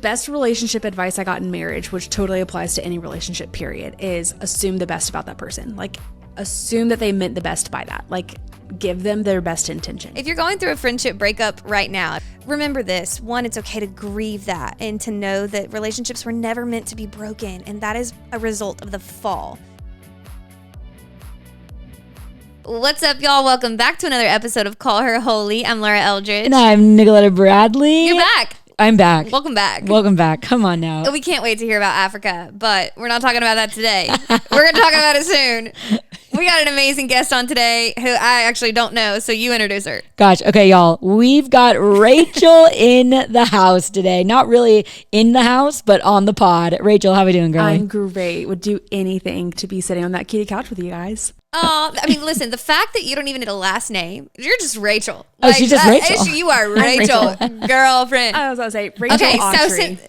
best relationship advice I got in marriage, which totally applies to any relationship period, is assume the best about that person. Like, assume that they meant the best by that. Like, give them their best intention. If you're going through a friendship breakup right now, remember this. One, it's okay to grieve that and to know that relationships were never meant to be broken, and that is a result of the fall. What's up, y'all? Welcome back to another episode of Call Her Holy. I'm Laura Eldridge. And I'm Nicoletta Bradley. You're back. I'm back. Welcome back. Welcome back. Come on now. We can't wait to hear about Africa, but we're not talking about that today. We're going to talk about it soon. We got an amazing guest on today who I actually don't know, so you introduce her. Gosh, okay, y'all. We've got Rachel in the house today. Not really in the house, but on the pod. Rachel, how are we doing, girl? I'm great. Would do anything to be sitting on that kitty couch with you guys. Oh, I mean, listen, the fact that you don't even need a last name, you're just Rachel. Oh, she's just Rachel. You are Rachel, girlfriend. I was going to say, Rachel Awtrey.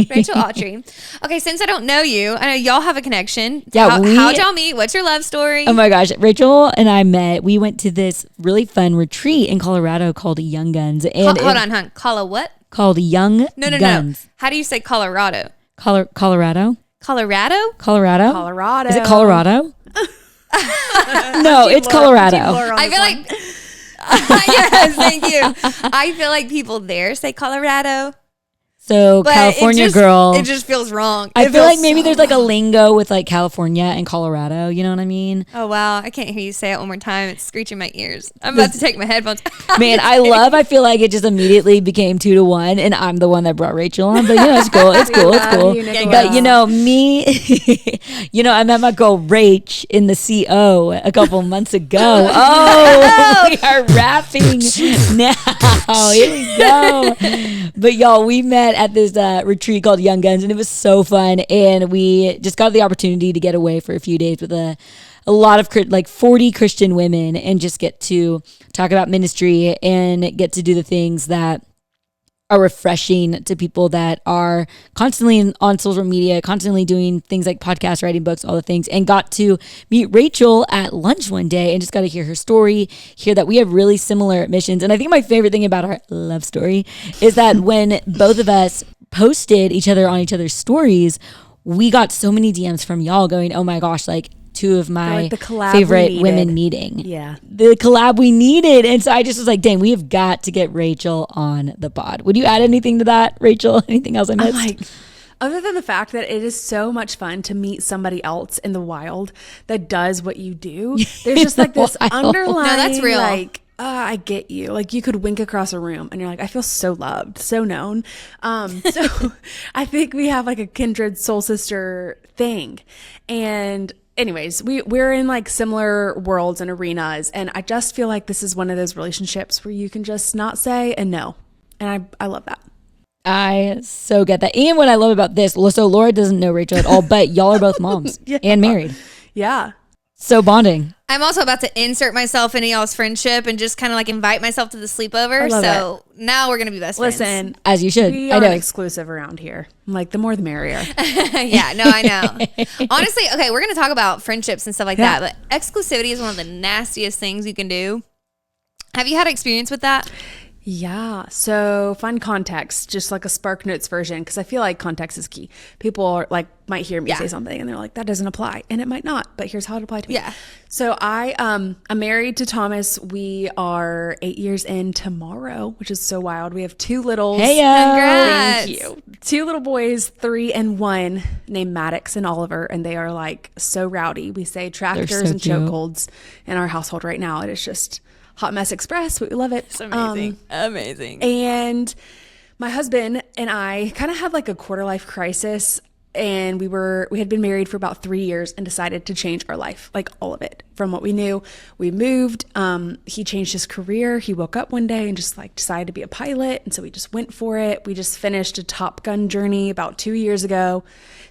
Rachel Awtrey. Okay, since I don't know you, I know y'all have a connection. Yeah, how'd y'all meet? What's your love story? Oh my gosh, Rachel and I met. We went to this really fun retreat in Colorado called Young Guns. And hold on, hon. Call a what? Called Young Guns. No. How do you say Colorado? Colorado? Colorado? Colorado. Is it Colorado? No, it's Colorado. I feel like yes, thank you. I feel like people there say Colorado. So but California girl. It just feels wrong. I feel like maybe there's like a lingo with like California and Colorado. You know what I mean? Oh, wow. I can't hear you say it one more time. It's screeching my ears. I'm about to take my headphones. Man, I feel like it just immediately became 2-1 and I'm the one that brought Rachel on. But you know, it's cool. It's cool. It's cool. But you know, me, I met my girl Rach in the CO a couple months ago. Oh, we are rapping now. Here we go. But y'all, we met at this retreat called Young Guns, and it was so fun. And we just got the opportunity to get away for a few days with a lot of like 40 Christian women and just get to talk about ministry and get to do the things that are refreshing to people that are constantly on social media, constantly doing things like podcasts, writing books, all the things, and got to meet Rachel at lunch one day and just got to hear her story, hear that we have really similar missions. And I think my favorite thing about our love story is that when both of us posted each other on each other's stories, we got so many DMs from y'all going, oh my gosh, like two of my favorite women meeting. Yeah. The collab we needed. And so I just was like, dang, we have got to get Rachel on the pod. Would you add anything to that, Rachel? Anything else I missed? Other than the fact that it is so much fun to meet somebody else in the wild that does what you do. There's just like this underlying, no, that's real. Like, I get you. Like you could wink across a room and you're like, I feel so loved, so known. So I think we have like a kindred soul sister thing. And anyways, we're in like similar worlds and arenas. And I just feel like this is one of those relationships where you can just not say and no. And I love that. I so get that. And what I love about this, so Laura doesn't know Rachel at all, but y'all are both moms and married. Yeah. So bonding. I'm also about to insert myself into y'all's friendship and just kind of like invite myself to the sleepover. So now we're going to be best friends. Listen, as you should. We are exclusive around here. I'm like, the more the merrier. Yeah, no, I know. Honestly, okay, we're going to talk about friendships and stuff like that, but exclusivity is one of the nastiest things you can do. Have you had experience with that? Yeah. So fun context, just like a Spark Notes version, because I feel like context is key. People are like, might hear me say something and they're like, that doesn't apply. And it might not, but here's how it applied to me. Yeah. So I'm married to Thomas. We are 8 years in tomorrow, which is so wild. We have two littles. Hey, congrats. Thank you. Two little boys, 3 and 1, named Maddox and Oliver. And they are like so rowdy. We say tractors and chokeholds in our household right now. It is just hot mess express. We love it. It's amazing. Amazing. And my husband and I kind of had like a quarter life crisis, and we had been married for about 3 years and decided to change our life, like all of it from what we knew. We moved. He changed his career. He woke up one day and just like decided to be a pilot. And so we just went for it. We just finished a Top Gun journey about 2 years ago,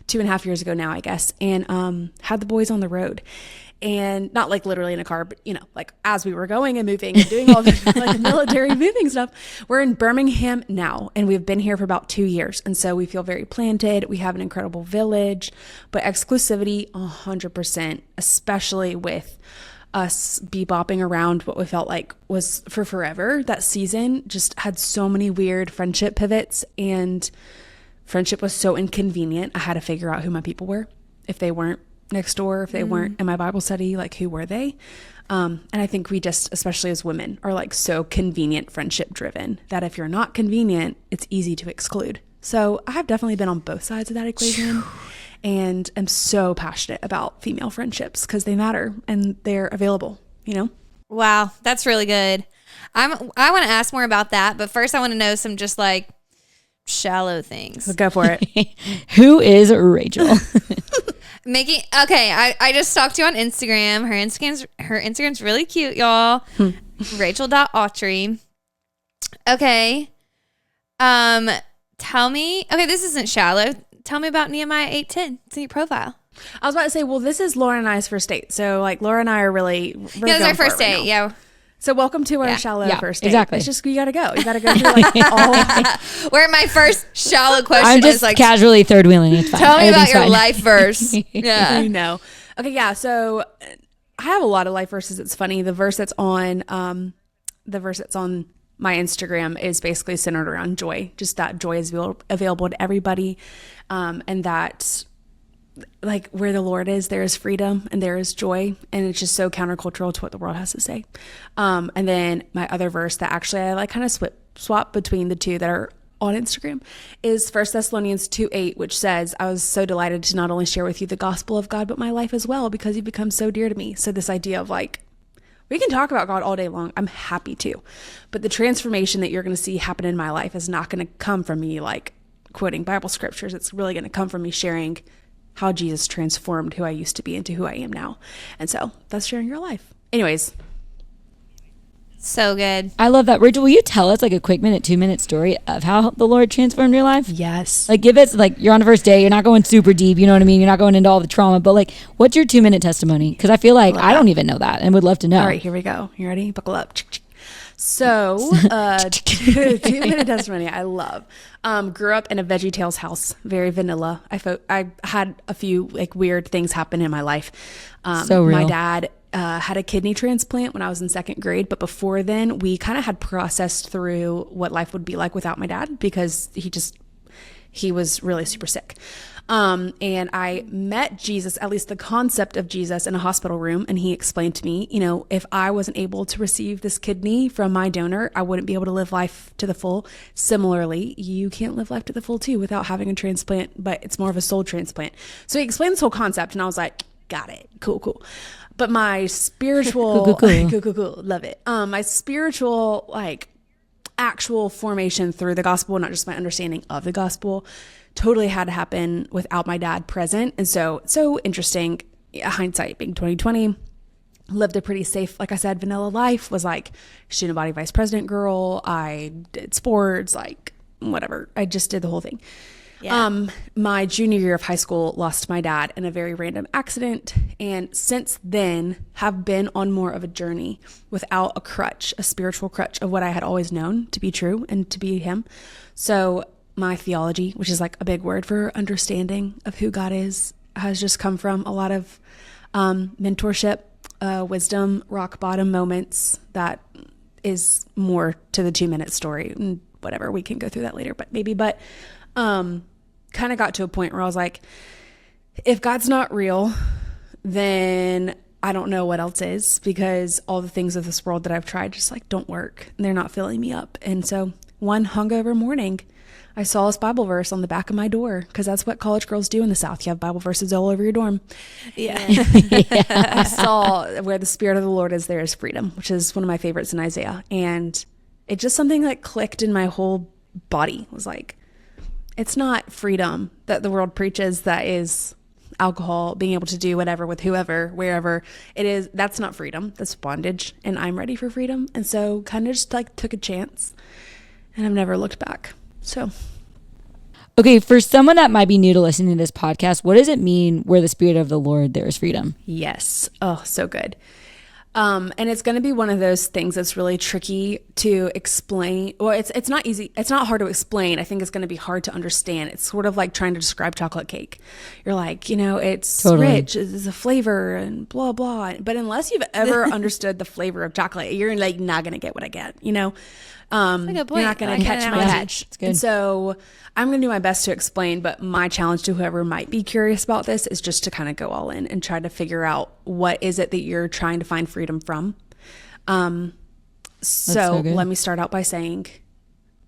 2.5 years ago now, I guess. And, had the boys on the road. And not like literally in a car, but like as we were going and moving and doing all the like military moving stuff. We're in Birmingham now, and we've been here for about 2 years. And so we feel very planted. We have an incredible village, but exclusivity 100%, especially with us bebopping around what we felt like was for forever. That season just had so many weird friendship pivots, and friendship was so inconvenient. I had to figure out who my people were. If they weren't next door, if they weren't in my Bible study, like who were they? And I think we just, especially as women, are like so convenient friendship driven that if you're not convenient, it's easy to exclude. So I have definitely been on both sides of that equation, and I'm so passionate about female friendships because they matter and they're available, you know? Wow, that's really good. I want to ask more about that, but first I want to know some just like shallow things. Go for it. Who is Rachel? I just stalked you on Instagram. Her Instagram's really cute, y'all. Rachel.Awtrey. Okay. Tell me, this isn't shallow. Tell me about Nehemiah 8:10. It's in your profile. I was about to say, well, this is Laura and I's first date. So like Laura and I are really this is our first date. Right, yeah. So welcome to our shallow first date. Exactly. It's just, you got to go. You got to go through like all. Where my first shallow question I'm just is like, casually third wheeling. It's fine. tell me about your life verse. Yeah. You know. Okay. Yeah. So I have a lot of life verses. It's funny. The verse that's on my Instagram is basically centered around joy. Just that joy is available to everybody. And that like where the Lord is, there is freedom and there is joy. And it's just so countercultural to what the world has to say. And then my other verse that actually I like kind of swap between the two that are on Instagram is 1 Thessalonians 2:8, which says, I was so delighted to not only share with you the gospel of God, but my life as well, because you've become so dear to me. So this idea of like, we can talk about God all day long. I'm happy to. But the transformation that you're going to see happen in my life is not going to come from me like quoting Bible scriptures. It's really going to come from me sharing how Jesus transformed who I used to be into who I am now. And so that's sharing your life. Anyways. So good. I love that. Rachel, will you tell us like a quick 2-minute story of how the Lord transformed your life? Yes. Like give us, like you're on a first day, you're not going super deep, you know what I mean? You're not going into all the trauma, but like what's your 2-minute testimony? Because I feel like I don't even know that and would love to know. All right, here we go. You ready? Buckle up. So, 2-minute testimony. I love. Grew up in a VeggieTales house, very vanilla. I had a few like weird things happen in my life. So real. My dad had a kidney transplant when I was in 2nd grade, but before then, we kind of had processed through what life would be like without my dad because he was really super sick. And I met Jesus, at least the concept of Jesus, in a hospital room. And he explained to me, you know, if I wasn't able to receive this kidney from my donor, I wouldn't be able to live life to the full. Similarly, you can't live life to the full too without having a transplant, but it's more of a soul transplant. So he explained this whole concept and I was like, got it. Cool. But my spiritual, cool. Love it. My spiritual, like actual formation through the gospel, not just my understanding of the gospel, totally had to happen without my dad present. And so interesting, hindsight being 2020, lived a pretty safe, like I said, vanilla life, was like student body vice president girl. I did sports, like whatever. I just did the whole thing. Yeah. My junior year of high school, lost my dad in a very random accident. And since then have been on more of a journey without a crutch, a spiritual crutch of what I had always known to be true and to be him. So my theology, which is like a big word for understanding of who God is, has just come from a lot of mentorship, wisdom, rock bottom moments that is more to the 2-minute story and whatever. We can go through that later, but kind of got to a point where I was like, if God's not real, then I don't know what else is, because all the things of this world that I've tried just like don't work and they're not filling me up. And so one hungover morning, I saw this Bible verse on the back of my door, because that's what college girls do in the South. You have Bible verses all over your dorm. Yeah. I saw where the Spirit of the Lord is, there is freedom, which is one of my favorites in Isaiah. And it just something like clicked in my whole body. It was like, it's not freedom that the world preaches that is alcohol, being able to do whatever with whoever, wherever it is. That's not freedom. That's bondage. And I'm ready for freedom. And so kind of just like took a chance, and I've never looked back. So, okay, for someone that might be new to listening to this podcast, what does it mean where the Spirit of the Lord, there is freedom? Yes. Oh, so good. And it's going to be one of those things that's really tricky to explain. Well, it's not easy. It's not hard to explain. I think it's going to be hard to understand. It's sort of like trying to describe chocolate cake. You're like, it's rich, it's a flavor and blah, blah. But unless you've ever understood the flavor of chocolate, you're like not going to get what I get, You're not going to catch my catch. And so I'm going to do my best to explain, but my challenge to whoever might be curious about this is just to kind of go all in and try to figure out what is it that you're trying to find freedom from. So let me start out by saying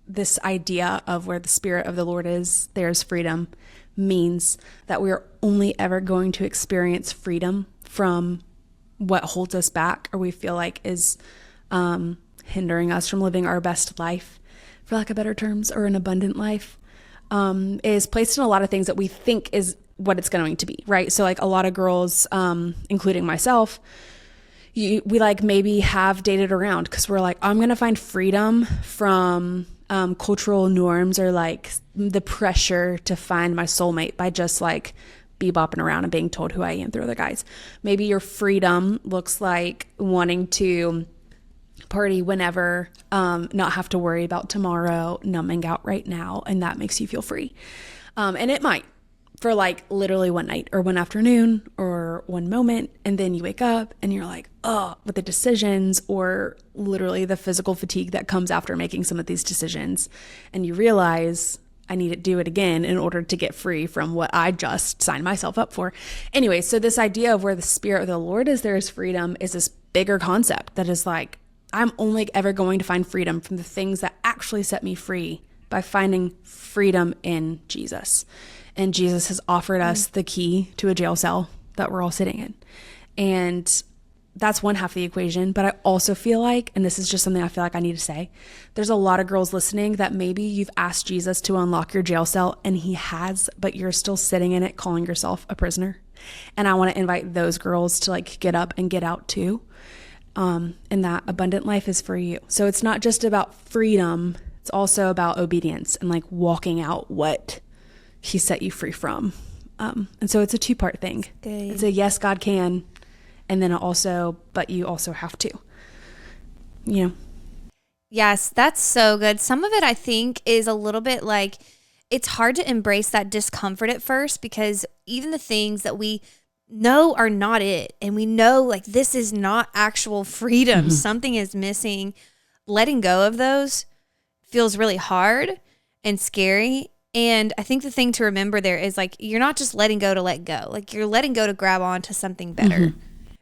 this idea of where the Spirit of the Lord is, there's freedom, means that we are only ever going to experience freedom from what holds us back or we feel like is hindering us from living our best life, for lack of better terms, or an abundant life, is placed in a lot of things that we think is what it's going to be, right? So like a lot of girls, including myself, we like maybe have dated around because we're like, I'm going to find freedom from cultural norms or like the pressure to find my soulmate by just like bebopping around and being told who I am through other guys. Maybe your freedom looks like wanting to party whenever, not have to worry about tomorrow, numbing out right now, and that makes you feel free. And it might for like literally one night or one afternoon or one moment, and then you wake up and you're like, oh, with the decisions or literally the physical fatigue that comes after making some of these decisions, and you realize I need to do it again in order to get free from what I just signed myself up for. Anyway, so this idea of where the Spirit of the Lord is, there is freedom, is this bigger concept that is like, I'm only ever going to find freedom from the things that actually set me free by finding freedom in Jesus. And Jesus has offered us the key to a jail cell that we're all sitting in. And that's one half of the equation. But I also feel like, and this is just something I feel like I need to say, there's a lot of girls listening that maybe you've asked Jesus to unlock your jail cell and he has, but you're still sitting in it calling yourself a prisoner. And I want to invite those girls to like get up and get out too. And that abundant life is for you. So it's not just about freedom. It's also about obedience and like walking out what he set you free from. And so it's a 2-part thing. It's a yes, God can. And then also, but you also have to, Yes, that's so good. Some of it I think is a little bit like, it's hard to embrace that discomfort at first because even the things that we know are not it, and we know like this is not actual freedom, something is missing, letting go of those feels really hard and scary. And I think the thing to remember there is like, you're not just letting go to let go, like you're letting go to grab on to something better.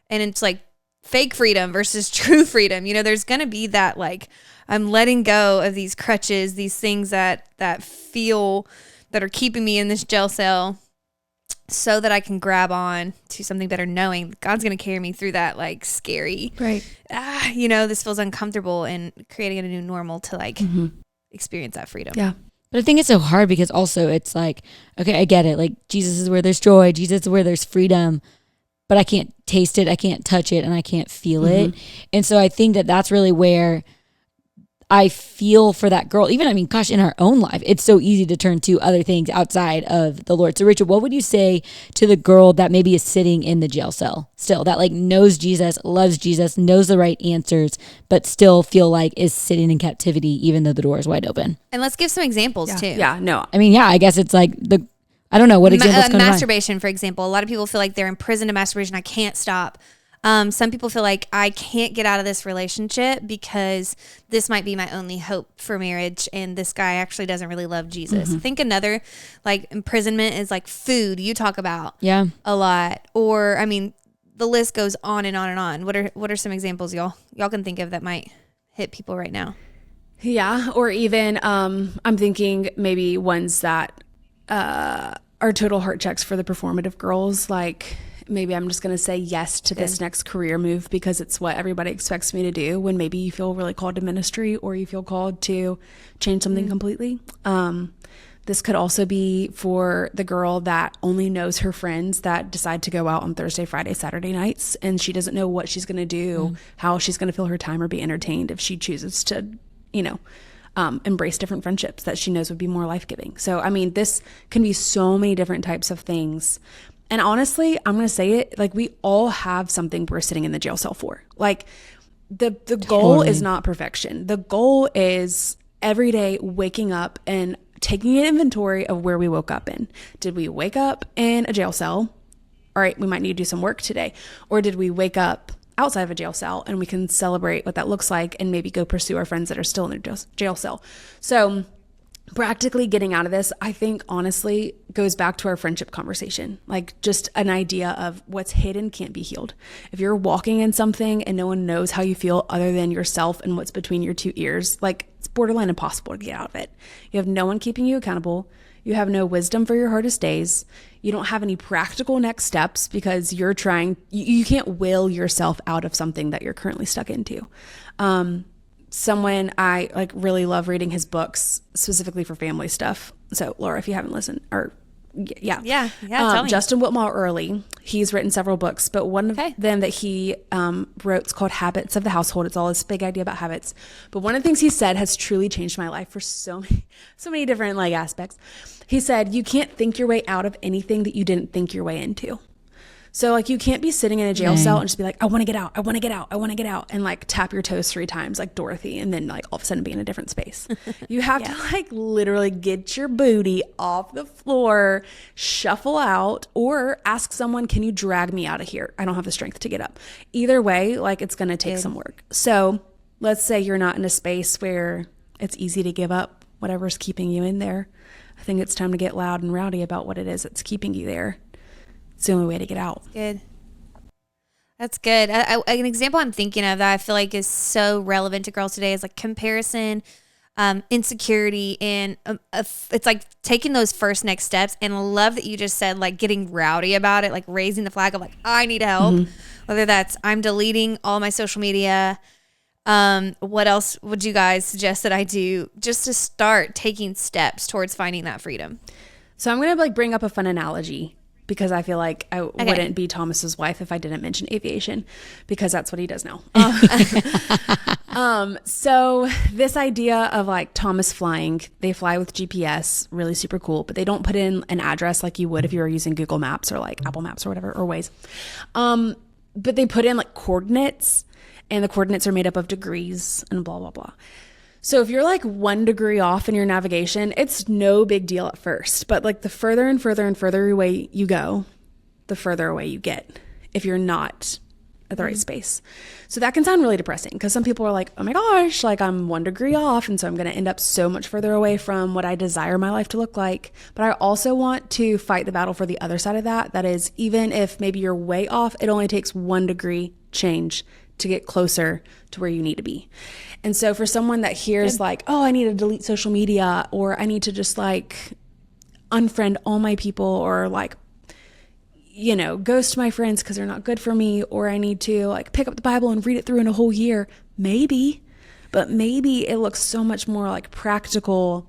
And it's like fake freedom versus true freedom. There's going to be that like, I'm letting go of these crutches, these things that are keeping me in this jail cell, so that I can grab on to something better, knowing God's going to carry me through that like scary, right? This feels uncomfortable, and creating a new normal to like experience that freedom. Yeah. But I think it's so hard because also it's like, okay, I get it. Like Jesus is where there's joy. Jesus is where there's freedom, but I can't taste it. I can't touch it, and I can't feel it. And so I think that that's really where I feel for that girl. Even, in our own life, it's so easy to turn to other things outside of the Lord. So Rachel, what would you say to the girl that maybe is sitting in the jail cell still, that like knows Jesus, loves Jesus, knows the right answers, but still feel like is sitting in captivity even though the door is wide open? And let's give some examples too. Yeah, no. I guess it's like I don't know what examples come masturbation, for example. A lot of people feel like they're imprisoned to masturbation. I can't stop. Some people feel like I can't get out of this relationship because this might be my only hope for marriage, and this guy actually doesn't really love Jesus. I think another like imprisonment is like food. You talk about a lot, or the list goes on and on and on. What are some examples y'all can think of that might hit people right now? Yeah, or even I'm thinking maybe ones that are total heart checks for the performative girls, like. Maybe I'm just going to say yes to this next career move because it's what everybody expects me to do, when maybe you feel really called to ministry or you feel called to change something completely. This could also be for the girl that only knows her friends that decide to go out on Thursday, Friday, Saturday nights, and she doesn't know what she's going to do, how she's going to fill her time or be entertained if she chooses to, embrace different friendships that she knows would be more life-giving. So, this can be so many different types of things. And honestly, I'm going to say it, like we all have something we're sitting in the jail cell for. Like the goal is not perfection. The goal is every day waking up and taking an inventory of where we woke up in. Did we wake up in a jail cell? All right, we might need to do some work today. Or did we wake up outside of a jail cell, and we can celebrate what that looks like and maybe go pursue our friends that are still in their jail cell. So practically getting out of this, I think honestly goes back to our friendship conversation, like just an idea of what's hidden can't be healed. If you're walking in something and no one knows how you feel other than yourself and what's between your two ears, like it's borderline impossible to get out of it. You have no one keeping you accountable. You have no wisdom for your hardest days. You don't have any practical next steps because you're you can't will yourself out of something that you're currently stuck into. Someone I like really love reading his books specifically for family stuff. So Laura, if you haven't listened, or yeah, tell me. Justin Whitmore Early, he's written several books, but one of them that he wrote is called Habits of the Household. It's all this big idea about habits. But one of the things he said has truly changed my life for so many different like aspects. He said, you can't think your way out of anything that you didn't think your way into. So like you can't be sitting in a jail cell and just be like, I want to get out, I want to get out, I want to get out, and like tap your toes 3 times like Dorothy, and then like all of a sudden be in a different space. You have to like literally get your booty off the floor, shuffle out, or ask someone, can you drag me out of here? I don't have the strength to get up. Either way, like it's going to take some work. So let's say you're not in a space where it's easy to give up whatever's keeping you in there. I think it's time to get loud and rowdy about what it is that's keeping you there. It's the only way to get out. That's good. An example I'm thinking of that I feel like is so relevant to girls today is like comparison, insecurity, and it's like taking those first next steps. And I love that you just said like getting rowdy about it, like raising the flag of like, I need help. Mm-hmm. Whether that's I'm deleting all my social media. What else would you guys suggest that I do just to start taking steps towards finding that freedom? So I'm going to like bring up a fun analogy, because I feel like I wouldn't be Thomas's wife if I didn't mention aviation, because that's what he does now. So this idea of like Thomas flying, they fly with GPS, really super cool, but they don't put in an address like you would if you were using Google Maps or like Apple Maps or whatever, or Waze. But they put in like coordinates, and the coordinates are made up of degrees and blah, blah, blah. So if you're like 1 degree off in your navigation, it's no big deal at first. But like the further and further and further away you go, the further away you get if you're not at the right space. So that can sound really depressing, because some people are like, oh my gosh, like I'm 1 degree off, and so I'm going to end up so much further away from what I desire my life to look like. But I also want to fight the battle for the other side of that. That is, even if maybe you're way off, it only takes 1 degree change to get closer to where you need to be. And so for someone that hears like, oh, I need to delete social media, or I need to just like unfriend all my people, or like, you know, ghost my friends because they're not good for me, or I need to like pick up the Bible and read it through in a whole year. Maybe, but maybe it looks so much more like practical,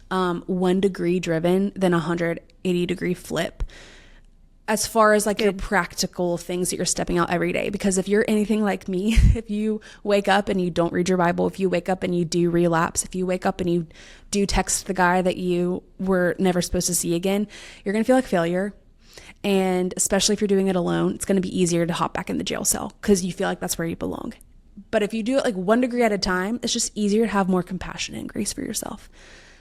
1 degree driven than 180 degree flip, as far as like your practical things that you're stepping out every day. Because if you're anything like me, if you wake up and you don't read your Bible, if you wake up and you do relapse, if you wake up and you do text the guy that you were never supposed to see again, you're going to feel like failure. And especially if you're doing it alone, it's going to be easier to hop back in the jail cell because you feel like that's where you belong. But if you do it like 1 degree at a time, it's just easier to have more compassion and grace for yourself.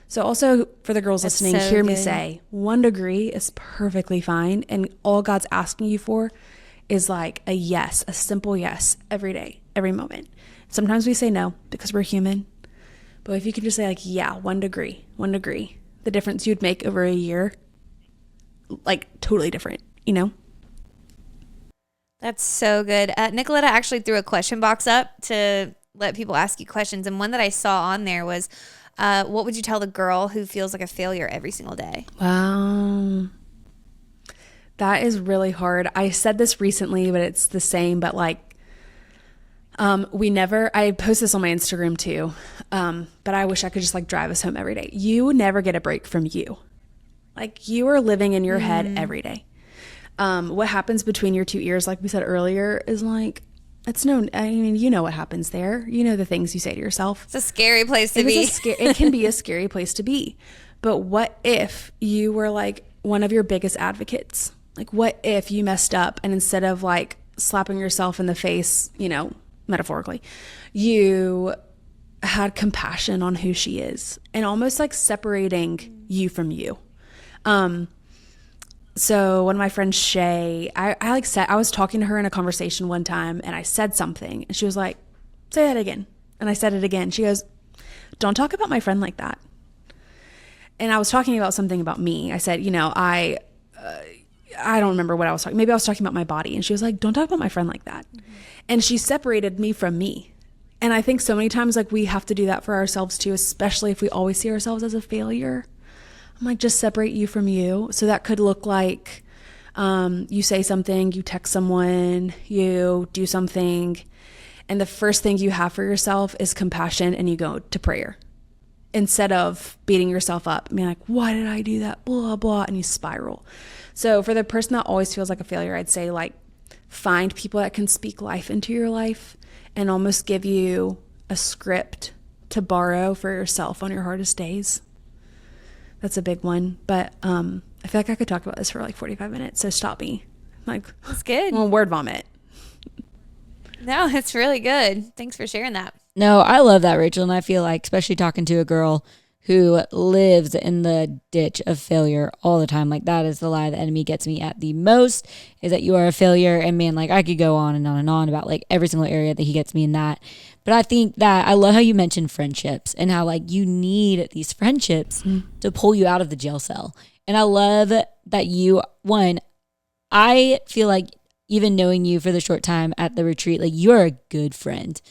So also for the girls listening, hear me say 1 degree is perfectly fine. And all God's asking you for is like a yes, a simple yes every day, every moment. Sometimes we say no because we're human. But if you can just say like, yeah, 1 degree, the difference you'd make over a year, like totally different, you know? That's so good. Nicoletta actually threw a question box up to let people ask you questions. And one that I saw on there was, what would you tell the girl who feels like a failure every single day? Wow. That is really hard. I said this recently, but it's the same, but like, I post this on my Instagram too. But I wish I could just like drive us home every day. You never get a break from you. Like you are living in your head every day. What happens between your 2 ears, like we said earlier, is like, you know what happens there. You know the things you say to yourself. It's a scary place to be. It can be a scary place to be. But what if you were like one of your biggest advocates? Like, what if you messed up and instead of like slapping yourself in the face, you know, metaphorically, you had compassion on who she is and almost like separating you from you. So one of my friends, Shay, I was talking to her in a conversation one time and I said something and she was like, say that again. And I said it again. She goes, don't talk about my friend like that. And I was talking about something about me. I said, you know, I don't remember what I was talking. Maybe I was talking about my body. And she was like, don't talk about my friend like that. Mm-hmm. And she separated me from me. And I think so many times like we have to do that for ourselves too, especially if we always see ourselves as a failure. I'm like, just separate you from you. So that could look like you say something, you text someone, you do something, and the first thing you have for yourself is compassion and you go to prayer. Instead of beating yourself up and being like, why did I do that? Blah, blah, and you spiral. So for the person that always feels like a failure, I'd say like find people that can speak life into your life and almost give you a script to borrow for yourself on your hardest days. That's a big one. But I feel like I could talk about this for like 45 minutes. So stop me. Like, that's good. Well, word vomit. No, it's really good. Thanks for sharing that. No, I love that, Rachel. And I feel like, especially talking to a girl who lives in the ditch of failure all the time, like that is the lie the enemy gets me at the most, is that you are a failure. And man, like I could go on and on about like every single area that he gets me in that. But I think that I love how you mentioned friendships and how like you need these friendships to pull you out of the jail cell. And I love that I feel like even knowing you for the short time at the retreat, like you are a good friend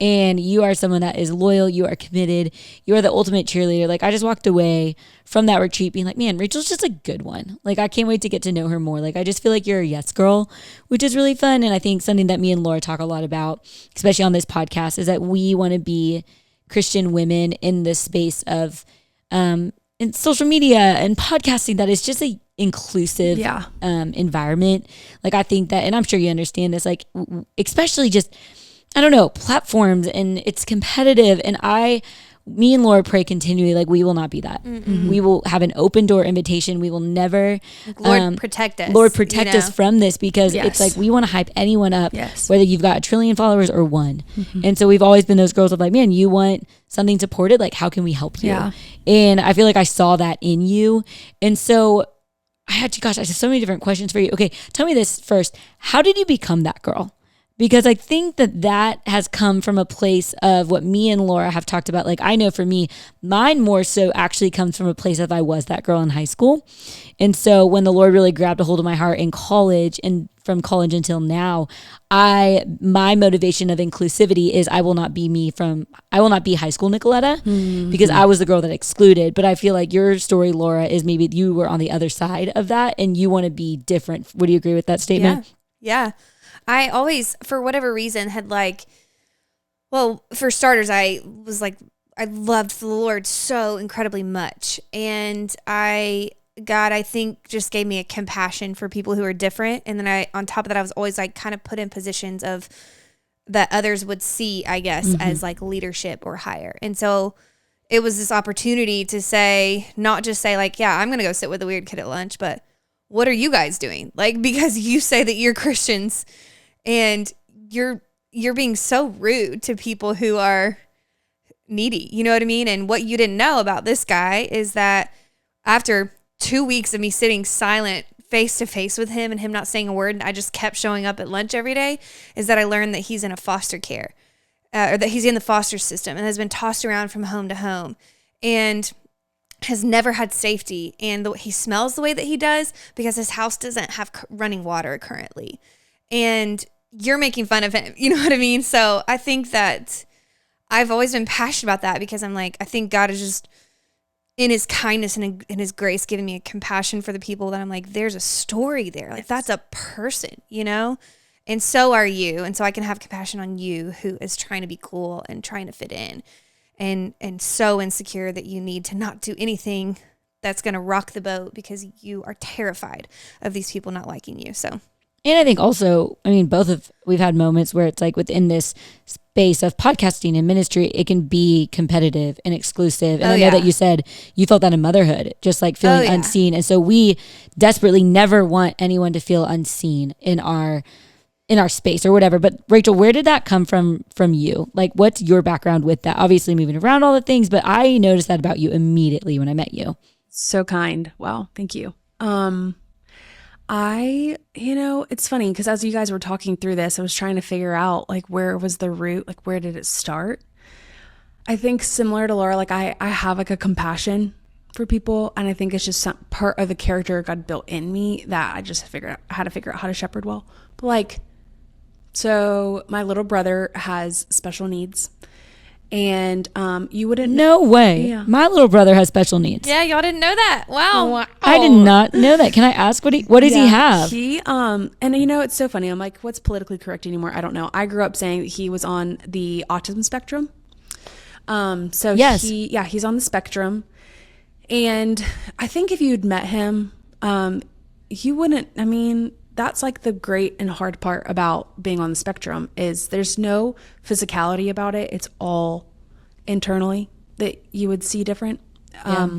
and you are someone that is loyal. You are committed. You are the ultimate cheerleader. Like I just walked away from that retreat being like, man, Rachel's just a good one. Like I can't wait to get to know her more. Like I just feel like you're a yes girl, which is really fun. And I think something that me and Laura talk a lot about, especially on this podcast, is that we want to be Christian women in this space of in social media and podcasting that is just a inclusive environment. Like I think that, and I'm sure you understand this, like especially just, I don't know, platforms, and it's competitive. And me and Laura pray continually, like we will not be that. Mm-hmm. We will have an open door invitation. We will never, Lord protect us. Lord protect us from this, because it's like we want to hype anyone up, whether you've got 1 trillion followers or one. Mm-hmm. And so we've always been those girls of like, man, you want something supported, like how can we help you? Yeah. And I feel like I saw that in you. And so I have so many different questions for you. Okay, tell me this first. How did you become that girl? Because I think that has come from a place of what me and Laura have talked about. Like, I know for me, mine more so actually comes from a place of I was that girl in high school. And so when the Lord really grabbed a hold of my heart in college, and from college until now, my motivation of inclusivity is I will not be high school Nicoletta, because I was the girl that excluded. But I feel like your story, Laura, is maybe you were on the other side of that and you want to be different. Would you agree with that statement? Yeah. I always, for whatever reason, had for starters, I loved the Lord so incredibly much. And God, I think, just gave me a compassion for people who are different. And then on top of that, I was always like kind of put in positions of that others would see, I guess, as like leadership or higher. And so it was this opportunity to say, not just say like, yeah, I'm going to go sit with the weird kid at lunch, but what are you guys doing? Like, because you say that you're Christians and you're being so rude to people who are needy, you know what I mean? And what you didn't know about this guy is that after 2 weeks of me sitting silent face to face with him and him not saying a word, and I just kept showing up at lunch every day, is that I learned that he's in a foster care, or that he's in the foster system and has been tossed around from home to home and has never had safety. And he smells the way that he does because his house doesn't have running water currently. And you're making fun of him. You know what I mean? So I think that I've always been passionate about that, because I'm like, I think God is just in his kindness and in his grace giving me a compassion for the people that I'm like, there's a story there. Like that's a person, you know? And so are you. And so I can have compassion on you who is trying to be cool and trying to fit in and so insecure that you need to not do anything that's going to rock the boat because you are terrified of these people not liking you. So And I think also, I mean, we've had moments where it's like within this space of podcasting and ministry, it can be competitive and exclusive. And I know that you said you felt that in motherhood, just like feeling unseen. And so we desperately never want anyone to feel unseen in our space or whatever. But Rachel, where did that come from you? Like, what's your background with that? Obviously moving around all the things, but I noticed that about you immediately when I met you. So kind. Wow. Thank you. It's funny because as you guys were talking through this, I was trying to figure out like where was the root, like where did it start? I think similar to Laura, like I have like a compassion for people, and I think it's just some part of the character God built in me that I just had to figure out how to shepherd well. But like, so my little brother has special needs. And you wouldn't. No way. Yeah. My little brother has special needs. Yeah, y'all didn't know that. Wow. I did not know that. Can I ask what does he have? He and it's so funny. I'm like, what's politically correct anymore? I don't know. I grew up saying that he was on the autism spectrum. So yes. He's on the spectrum. And I think if you'd met him, you wouldn't, that's like the great and hard part about being on the spectrum is there's no physicality about it. It's all internally that you would see different. Yeah.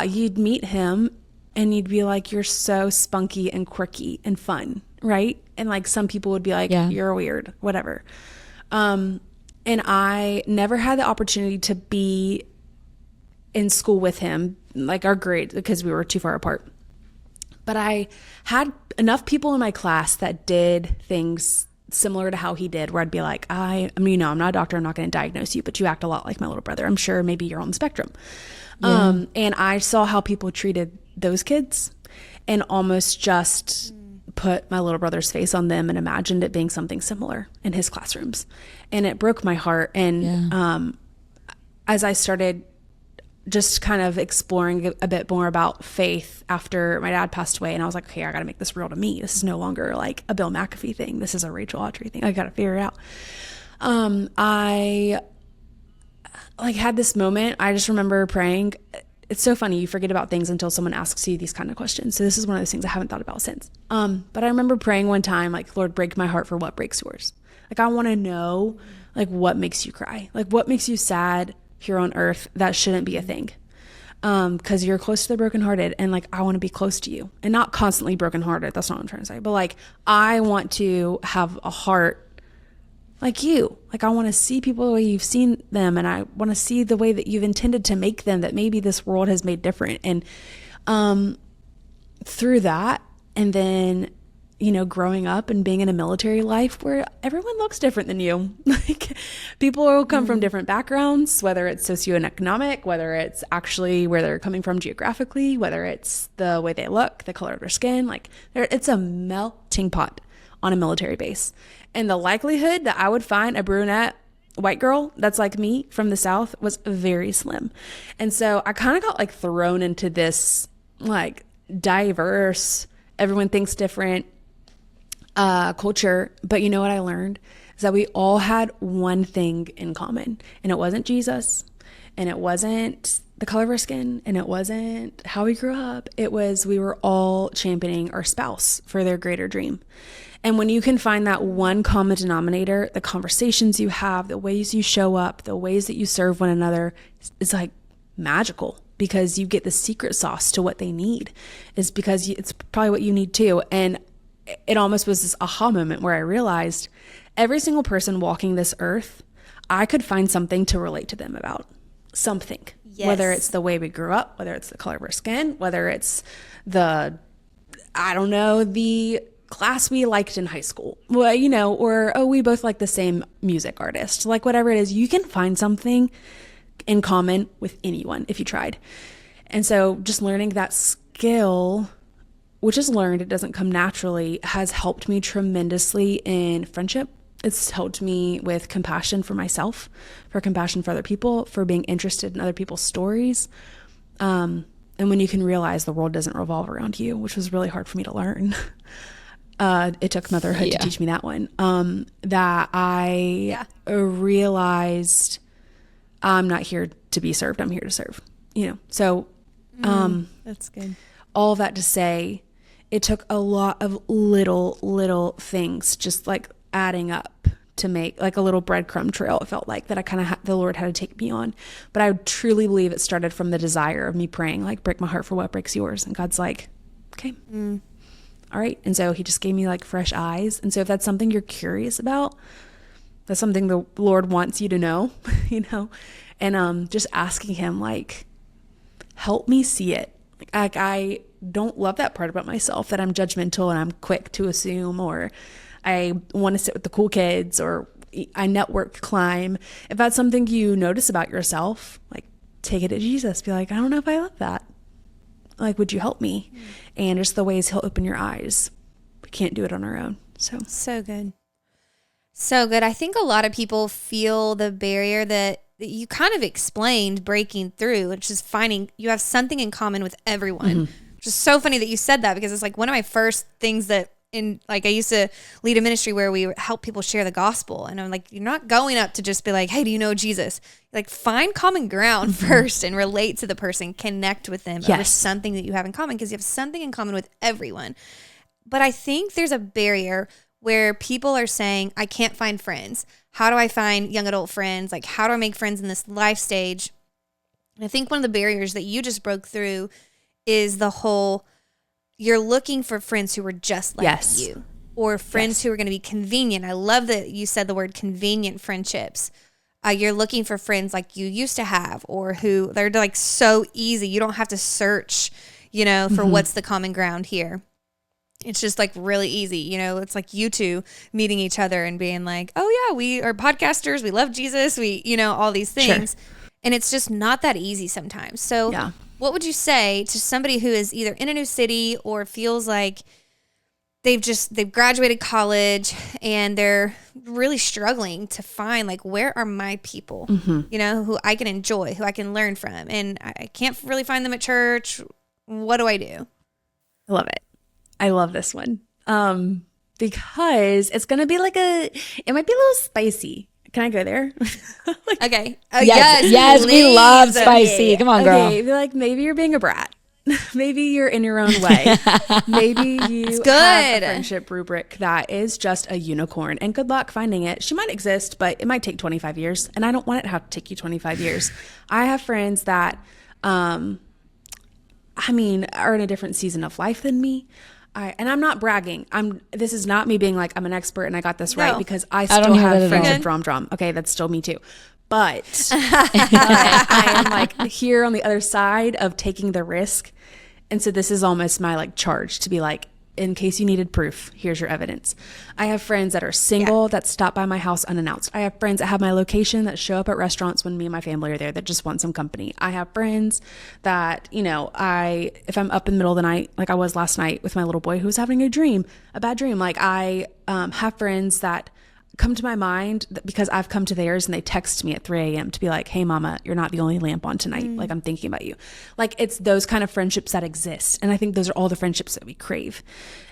You'd meet him and you'd be like, you're so spunky and quirky and fun, right? And like some people would be like, you're weird, whatever. And I never had the opportunity to be in school with him, like our grade, because we were too far apart. But I had enough people in my class that did things similar to how he did, where I'd be like, I'm not a doctor, I'm not going to diagnose you, but you act a lot like my little brother. I'm sure maybe you're on the spectrum. Yeah. And I saw how people treated those kids and almost just put my little brother's face on them and imagined it being something similar in his classrooms. And it broke my heart. And as I started just kind of exploring a bit more about faith after my dad passed away, and I was like, okay, I got to make this real to me. This is no longer like a Bill McAfee thing. This is a Rachel Awtrey thing. I got to figure it out. I like had this moment. I just remember praying. It's so funny. You forget about things until someone asks you these kind of questions. So this is one of those things I haven't thought about since. But I remember praying one time, like, Lord, break my heart for what breaks yours. Like, I want to know, like, what makes you cry? Like, what makes you sad here on earth that shouldn't be a thing? Because you're close to the brokenhearted, and like, I want to be close to you, and not constantly brokenhearted. That's not what I'm trying to say. But like, I want to have a heart like you. Like, I want to see people the way you've seen them, and I want to see the way that you've intended to make them, that maybe this world has made different. And through that, and then growing up and being in a military life where everyone looks different than you. Like, people will come from different backgrounds, whether it's socioeconomic, whether it's actually where they're coming from geographically, whether it's the way they look, the color of their skin. Like, it's a melting pot on a military base. And the likelihood that I would find a brunette white girl that's like me from the South was very slim. And so I kind of got like thrown into this like diverse, everyone thinks different culture. But you know what I learned is that we all had one thing in common, and it wasn't Jesus, and it wasn't the color of our skin, and it wasn't how we grew up. It was we were all championing our spouse for their greater dream. And when you can find that one common denominator, the conversations you have, the ways you show up, the ways that you serve one another, it's like magical, because you get the secret sauce to what they need, is because it's probably what you need too. And it almost was this aha moment where I realized every single person walking this earth, I could find something to relate to them about. Something. Yes. Whether it's the way we grew up, whether it's the color of our skin, whether it's the class we liked in high school, well, or, we both like the same music artist, like whatever it is, you can find something in common with anyone if you tried. And so just learning that skill, which is learned, it doesn't come naturally, has helped me tremendously in friendship. It's helped me with compassion for myself, for compassion for other people, for being interested in other people's stories. And when you can realize the world doesn't revolve around you, which was really hard for me to learn. It took motherhood to teach me that one. That I realized I'm not here to be served. I'm here to serve, So that's good. all of that to say, it took a lot of little things just like adding up to make like a little breadcrumb trail. It felt like that I kind of the Lord had to take me on. But I truly believe it started from the desire of me praying, like, break my heart for what breaks yours. And God's like, okay, all right. And so he just gave me like fresh eyes. And so if that's something you're curious about, that's something the Lord wants you to know, you know, and just asking him, like, help me see it. Like, I don't love that part about myself, that I'm judgmental and I'm quick to assume, or I want to sit with the cool kids, or I network climb. If that's something you notice about yourself, like, take it to Jesus. Be like, I don't know if I love that. Like, would you help me? And just the ways he'll open your eyes. We can't do it on our own. So good. So good. I think a lot of people feel the barrier that you kind of explained, breaking through, which is finding you have something in common with everyone. Which is so funny that you said that, because it's like one of my first things that I used to lead a ministry where we help people share the gospel. And I'm like, you're not going up to just be like, hey, do you know Jesus? Like, find common ground first and relate to the person, connect with them over something that you have in common, because you have something in common with everyone. But I think there's a barrier where people are saying, I can't find friends. How do I find young adult friends? Like, how do I make friends in this life stage? And I think one of the barriers that you just broke through is the whole, you're looking for friends who are just like you, or friends who are going to be convenient. I love that you said the word convenient friendships. You're looking for friends like you used to have, or who they're like so easy. You don't have to search, you know, for what's the common ground here. It's just like really easy. You know, it's like you two meeting each other and being like, oh yeah, we are podcasters. We love Jesus. We, you know, all these things. Sure. And it's just not that easy sometimes. So what would you say to somebody who is either in a new city or feels like they've graduated college and they're really struggling to find, like, where are my people, you know, who I can enjoy, who I can learn from, and I can't really find them at church. What do I do? I love it. I love this one. Because it's going to be like it might be a little spicy. Can I go there? Like, okay. Yes, we love spicy. Come on, girl. Okay, like, maybe you're being a brat. Maybe you're in your own way. Maybe you have a friendship rubric that is just a unicorn, and good luck finding it. She might exist, but it might take 25 years, and I don't want it to have to take you 25 years. I have friends that, are in a different season of life than me. And I'm not bragging. This is not me being like, I'm an expert and I got this right, because I still have friendship drum. Okay, that's still me too. But I am like here on the other side of taking the risk. And so this is almost my like charge to be like, in case you needed proof, here's your evidence. I have friends that are single that stop by my house unannounced. I have friends that have my location that show up at restaurants when me and my family are there that just want some company. I have friends that, you know, if I'm up in the middle of the night, like I was last night with my little boy who was having a bad dream, like I have friends that come to my mind because I've come to theirs, and they text me at 3 a.m. to be like, hey mama, you're not the only lamp on tonight. Like, I'm thinking about you. Like, it's those kind of friendships that exist. And I think those are all the friendships that we crave.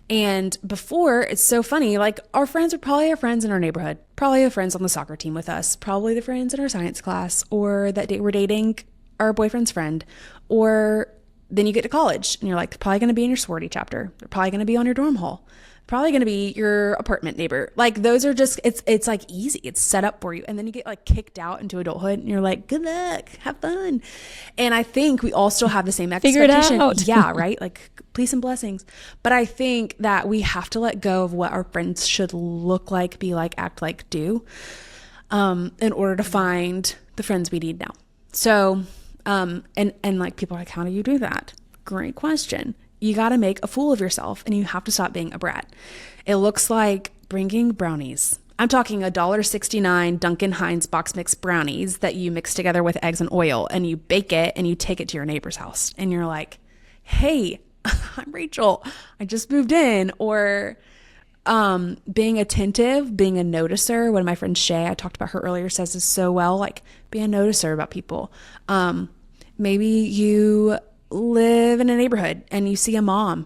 And before, it's so funny, like, our friends are probably our friends in our neighborhood, probably our friends on the soccer team with us, probably the friends in our science class, or that we're dating our boyfriend's friend. Or then you get to college and you're like, they're probably going to be in your sorority chapter. They're probably going to be on your dorm hall. Probably going to be your apartment neighbor. Like, those are just, it's like easy. It's set up for you. And then you get like kicked out into adulthood and you're like, good luck, have fun. And I think we all still have the same expectation. Figure it out. Yeah, right? Like, peace and blessings. But I think that we have to let go of what our friends should look like, be like, act like, do, in order to find the friends we need now. So, and like, people are like, how do you do that? Great question. You got to make a fool of yourself, and you have to stop being a brat. It looks like bringing brownies. I'm talking $1.69 Duncan Hines box mix brownies that you mix together with eggs and oil, and you bake it and you take it to your neighbor's house. And you're like, hey, I'm Rachel. I just moved in. Or being attentive, being a noticer. One of my friends, Shay, I talked about her earlier, says this so well, like, be a noticer about people. Maybe you live in a neighborhood and you see a mom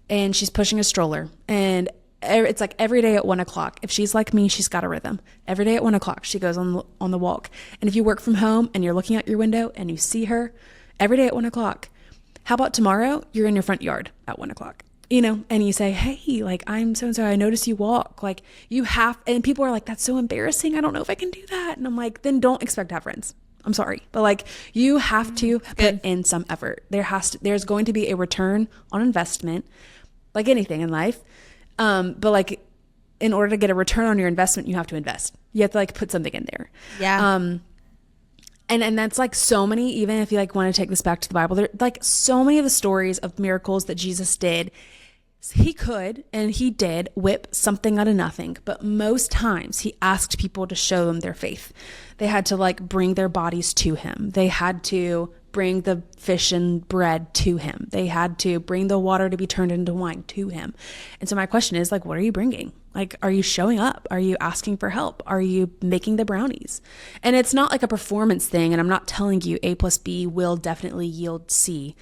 and she's pushing a stroller, and it's like every day at 1:00. If she's like me, she's got a rhythm. Every day at 1:00, she goes on the walk. And if you work from home and you're looking out your window and you see her every day at 1:00, How about tomorrow you're in your front yard at 1:00, and you say, hey, like, I'm so-and-so, I noticed you walk. Like, you have, and people are like, that's so embarrassing, I don't know if I can do that. And I'm like, then don't expect to have friends. I'm sorry, but like, you have to put in some effort. There's going to be a return on investment, like anything in life. But like, in order to get a return on your investment, you have to invest. You have to like put something in there. Yeah. And that's like so many, even if you like want to take this back to the Bible, there like so many of the stories of miracles that Jesus did. He could, and he did, whip something out of nothing. But most times he asked people to show them their faith. They had to like bring their bodies to him. They had to bring the fish and bread to him. They had to bring the water to be turned into wine to him. And so my question is like, what are you bringing? Like, are you showing up? Are you asking for help? Are you making the brownies? And it's not like a performance thing. And I'm not telling you A plus B will definitely yield C,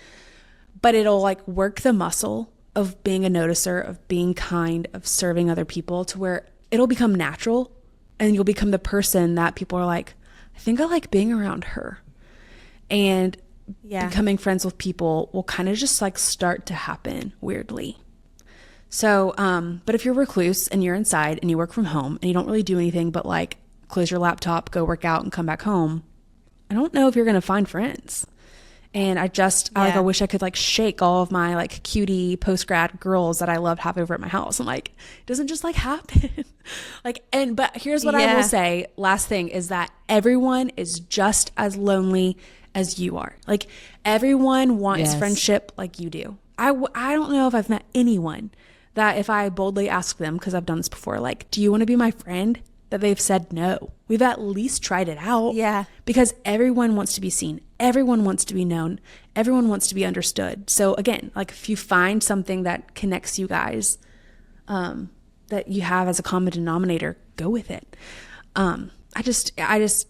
but it'll like work the muscle of being a noticer, of being kind, of serving other people, to where it'll become natural and you'll become the person that people are like, I think I like being around her. And becoming friends with people will kind of just like start to happen weirdly. So, but if you're a recluse and you're inside and you work from home and you don't really do anything but like close your laptop, go work out and come back home, I don't know if you're going to find friends. And I wish I could like shake all of my like cutie post-grad girls that I loved have over at my house. I'm like, it doesn't just like happen. But here's what I will say. Last thing is that everyone is just as lonely as you are. Like, everyone wants friendship like you do. I don't know if I've met anyone that if I boldly ask them, because I've done this before, like, do you want to be my friend? That they've said no. We've at least tried it out. Yeah. Because everyone wants to be seen. Everyone wants to be known. Everyone wants to be understood. So again, like, if you find something that connects you guys, that you have as a common denominator, go with it. I just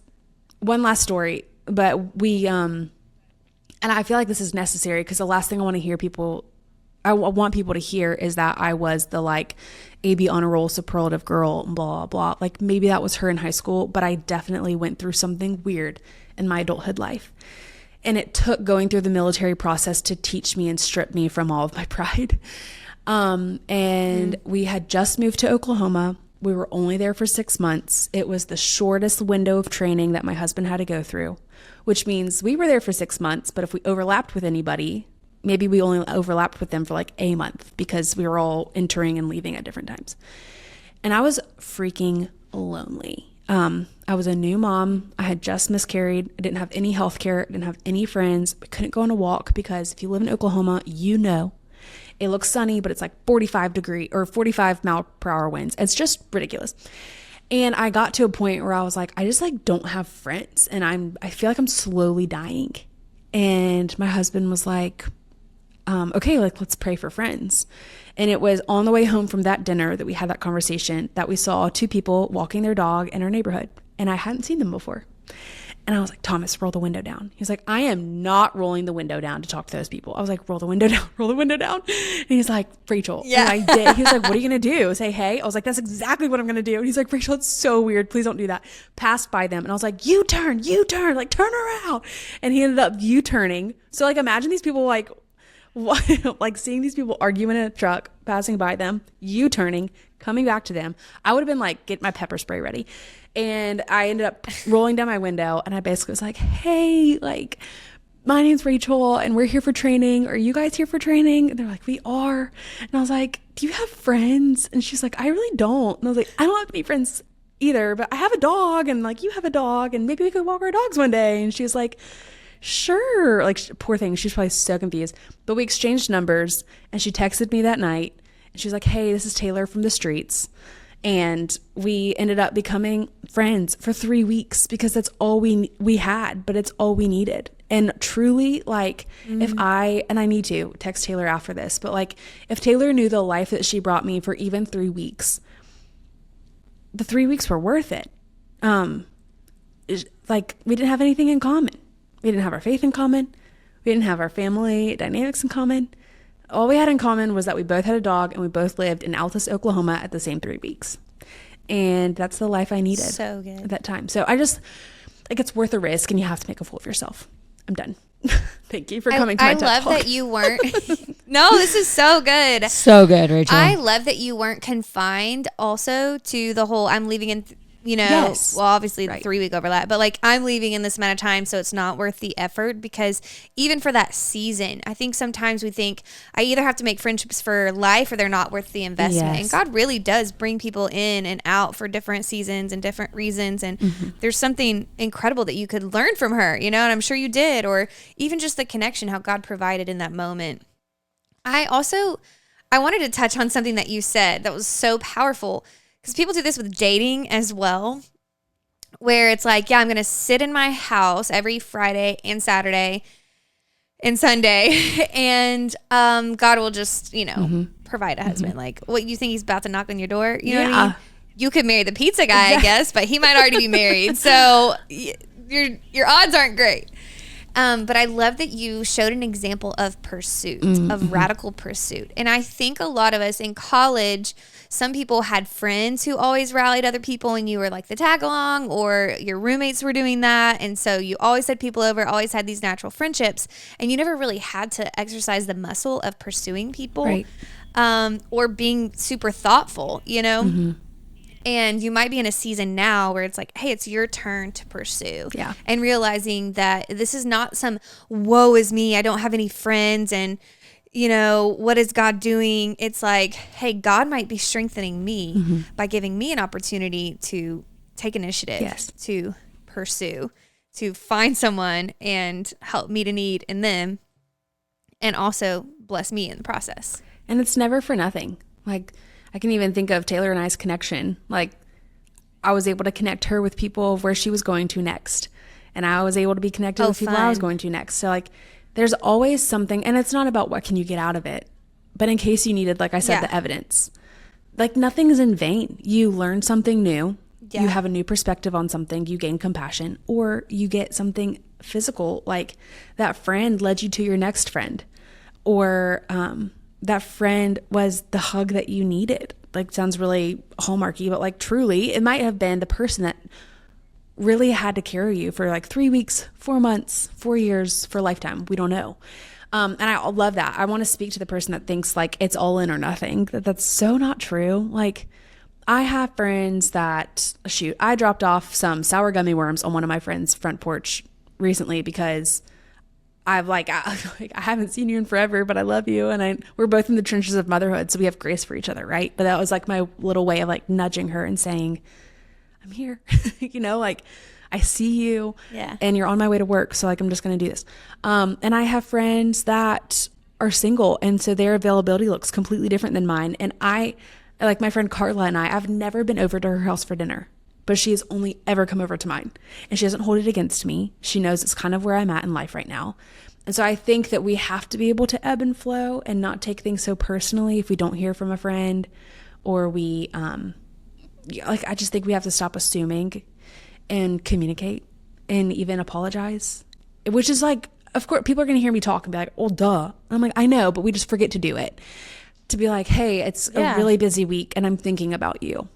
one last story, but we, and I feel like this is necessary because the last thing I want people to hear is that I was the like AB honor roll superlative girl, blah, blah, blah. Like, maybe that was her in high school, but I definitely went through something weird in my adulthood life. And it took going through the military process to teach me and strip me from all of my pride. We had just moved to Oklahoma. We were only there for 6 months. It was the shortest window of training that my husband had to go through, which means we were there for 6 months. But if we overlapped with anybody, maybe we only overlapped with them for like a month because we were all entering and leaving at different times. And I was freaking lonely. I was a new mom. I had just miscarried. I didn't have any health care. I didn't have any friends. I couldn't go on a walk because if you live in Oklahoma, it looks sunny, but it's like 45 mile per hour winds. It's just ridiculous. And I got to a point where I was like, I just like don't have friends, and I feel like I'm slowly dying. And my husband was like, okay, like, let's pray for friends. And it was on the way home from that dinner that we had that conversation that we saw 2 people walking their dog in our neighborhood, and I hadn't seen them before. And I was like, Thomas, roll the window down. He was like, I am not rolling the window down to talk to those people. I was like, roll the window down, roll the window down. And he's like, Rachel. Yeah. And I did. He was like, what are you going to do? Say hey? I was like, that's exactly what I'm going to do. And he's like, Rachel, it's so weird. Please don't do that. Passed by them. And I was like, U-turn, like, turn around. And he ended up U-turning. So like, imagine these people like seeing these people arguing in a truck, passing by them, U-turning, coming back to them. I would have been like, get my pepper spray ready. And I ended up rolling down my window, and I basically was like, hey, like, my name's Rachel and we're here for training. Are you guys here for training? And they're like, we are. And I was like, do you have friends? And she's like, I really don't. And I was like, I don't have any friends either, but I have a dog, and like, you have a dog, and maybe we could walk our dogs one day. And she was like, sure. Like, poor thing, she's probably so confused. But we exchanged numbers, and she texted me that night, and she was like, hey, this is Taylor from the streets. And we ended up becoming friends for 3 weeks because that's all we had, but it's all we needed. And truly, like, if I need to text Taylor after this, but like, if Taylor knew the life that she brought me for even 3 weeks, the 3 weeks were worth it. Like, we didn't have anything in common. We didn't have our faith in common. We didn't have our family dynamics in common. All we had in common was that we both had a dog, and we both lived in Altus, Oklahoma at the same 3 weeks. And that's the life I needed so good at that time. So I just, like, it's worth a risk, and you have to make a fool of yourself. I'm done. Thank you for coming to my TED love Talk. that you weren't. No, this is so good. So good, Rachel. I love that you weren't confined also to the whole I'm leaving in, Yes. well, obviously the Right. 3-week overlap, but like I'm leaving in this amount of time, so it's not worth the effort. Because even for that season, I think sometimes we think I either have to make friendships for life or they're not worth the investment. Yes. And God really does bring people in and out for different seasons and different reasons. And there's something incredible that you could learn from her, and I'm sure you did, or even just the connection, how God provided in that moment. I wanted to touch on something that you said that was so powerful, because people do this with dating as well, where it's like, yeah, I'm going to sit in my house every Friday and Saturday and Sunday, and God will just, provide a husband. Like, what, you think he's about to knock on your door? You know what I mean? You could marry the pizza guy, I guess, but he might already be married. So your odds aren't great. But I love that you showed an example of pursuit, of radical pursuit. And I think a lot of us in college, some people had friends who always rallied other people, and you were like the tag along, or your roommates were doing that. And so you always had people over, always had these natural friendships, and you never really had to exercise the muscle of pursuing people, Right. or being super thoughtful, And you might be in a season now where it's like, hey, it's your turn to pursue. Yeah. And realizing that this is not some woe is me, I don't have any friends, and what is God doing? It's like, hey, God might be strengthening me by giving me an opportunity to take initiative, Yes. to pursue, to find someone and help meet a need in them, and also bless me in the process. And it's never for nothing. Like, I can even think of Taylor and I's connection. Like, I was able to connect her with people of where she was going to next. And I was able to be connected with people I was going to next. So, like, there's always something. And it's not about what can you get out of it. But in case you needed, like I said, the evidence. Like, nothing's in vain. You learn something new. Yeah. You have a new perspective on something. You gain compassion. Or you get something physical. Like, that friend led you to your next friend. Or, that friend was the hug that you needed. Like, sounds really Hallmarky, but like truly, it might have been the person that really had to carry you for like 3 weeks, 4 months, 4 years, for a lifetime. We don't know. And I love that. I want to speak to the person that thinks like it's all in or nothing. That's so not true. Like, I have friends that, I dropped off some sour gummy worms on one of my friends' front porch recently because I haven't seen you in forever, but I love you. And we're both in the trenches of motherhood, so we have grace for each other, right? But that was like my little way of like nudging her and saying, I'm here, like, I see you, and you're on my way to work. So like, I'm just going to do this. And I have friends that are single, and so their availability looks completely different than mine. And like my friend Carla and I've never been over to her house for dinner, but she has only ever come over to mine, and she doesn't hold it against me. She knows it's kind of where I'm at in life right now. And so I think that we have to be able to ebb and flow and not take things so personally if we don't hear from a friend, or we, I just think we have to stop assuming and communicate and even apologize, which is like, of course, people are going to hear me talk and be like, oh, duh. And I'm like, I know, but we just forget to do it. To be like, hey, it's a really busy week and I'm thinking about you.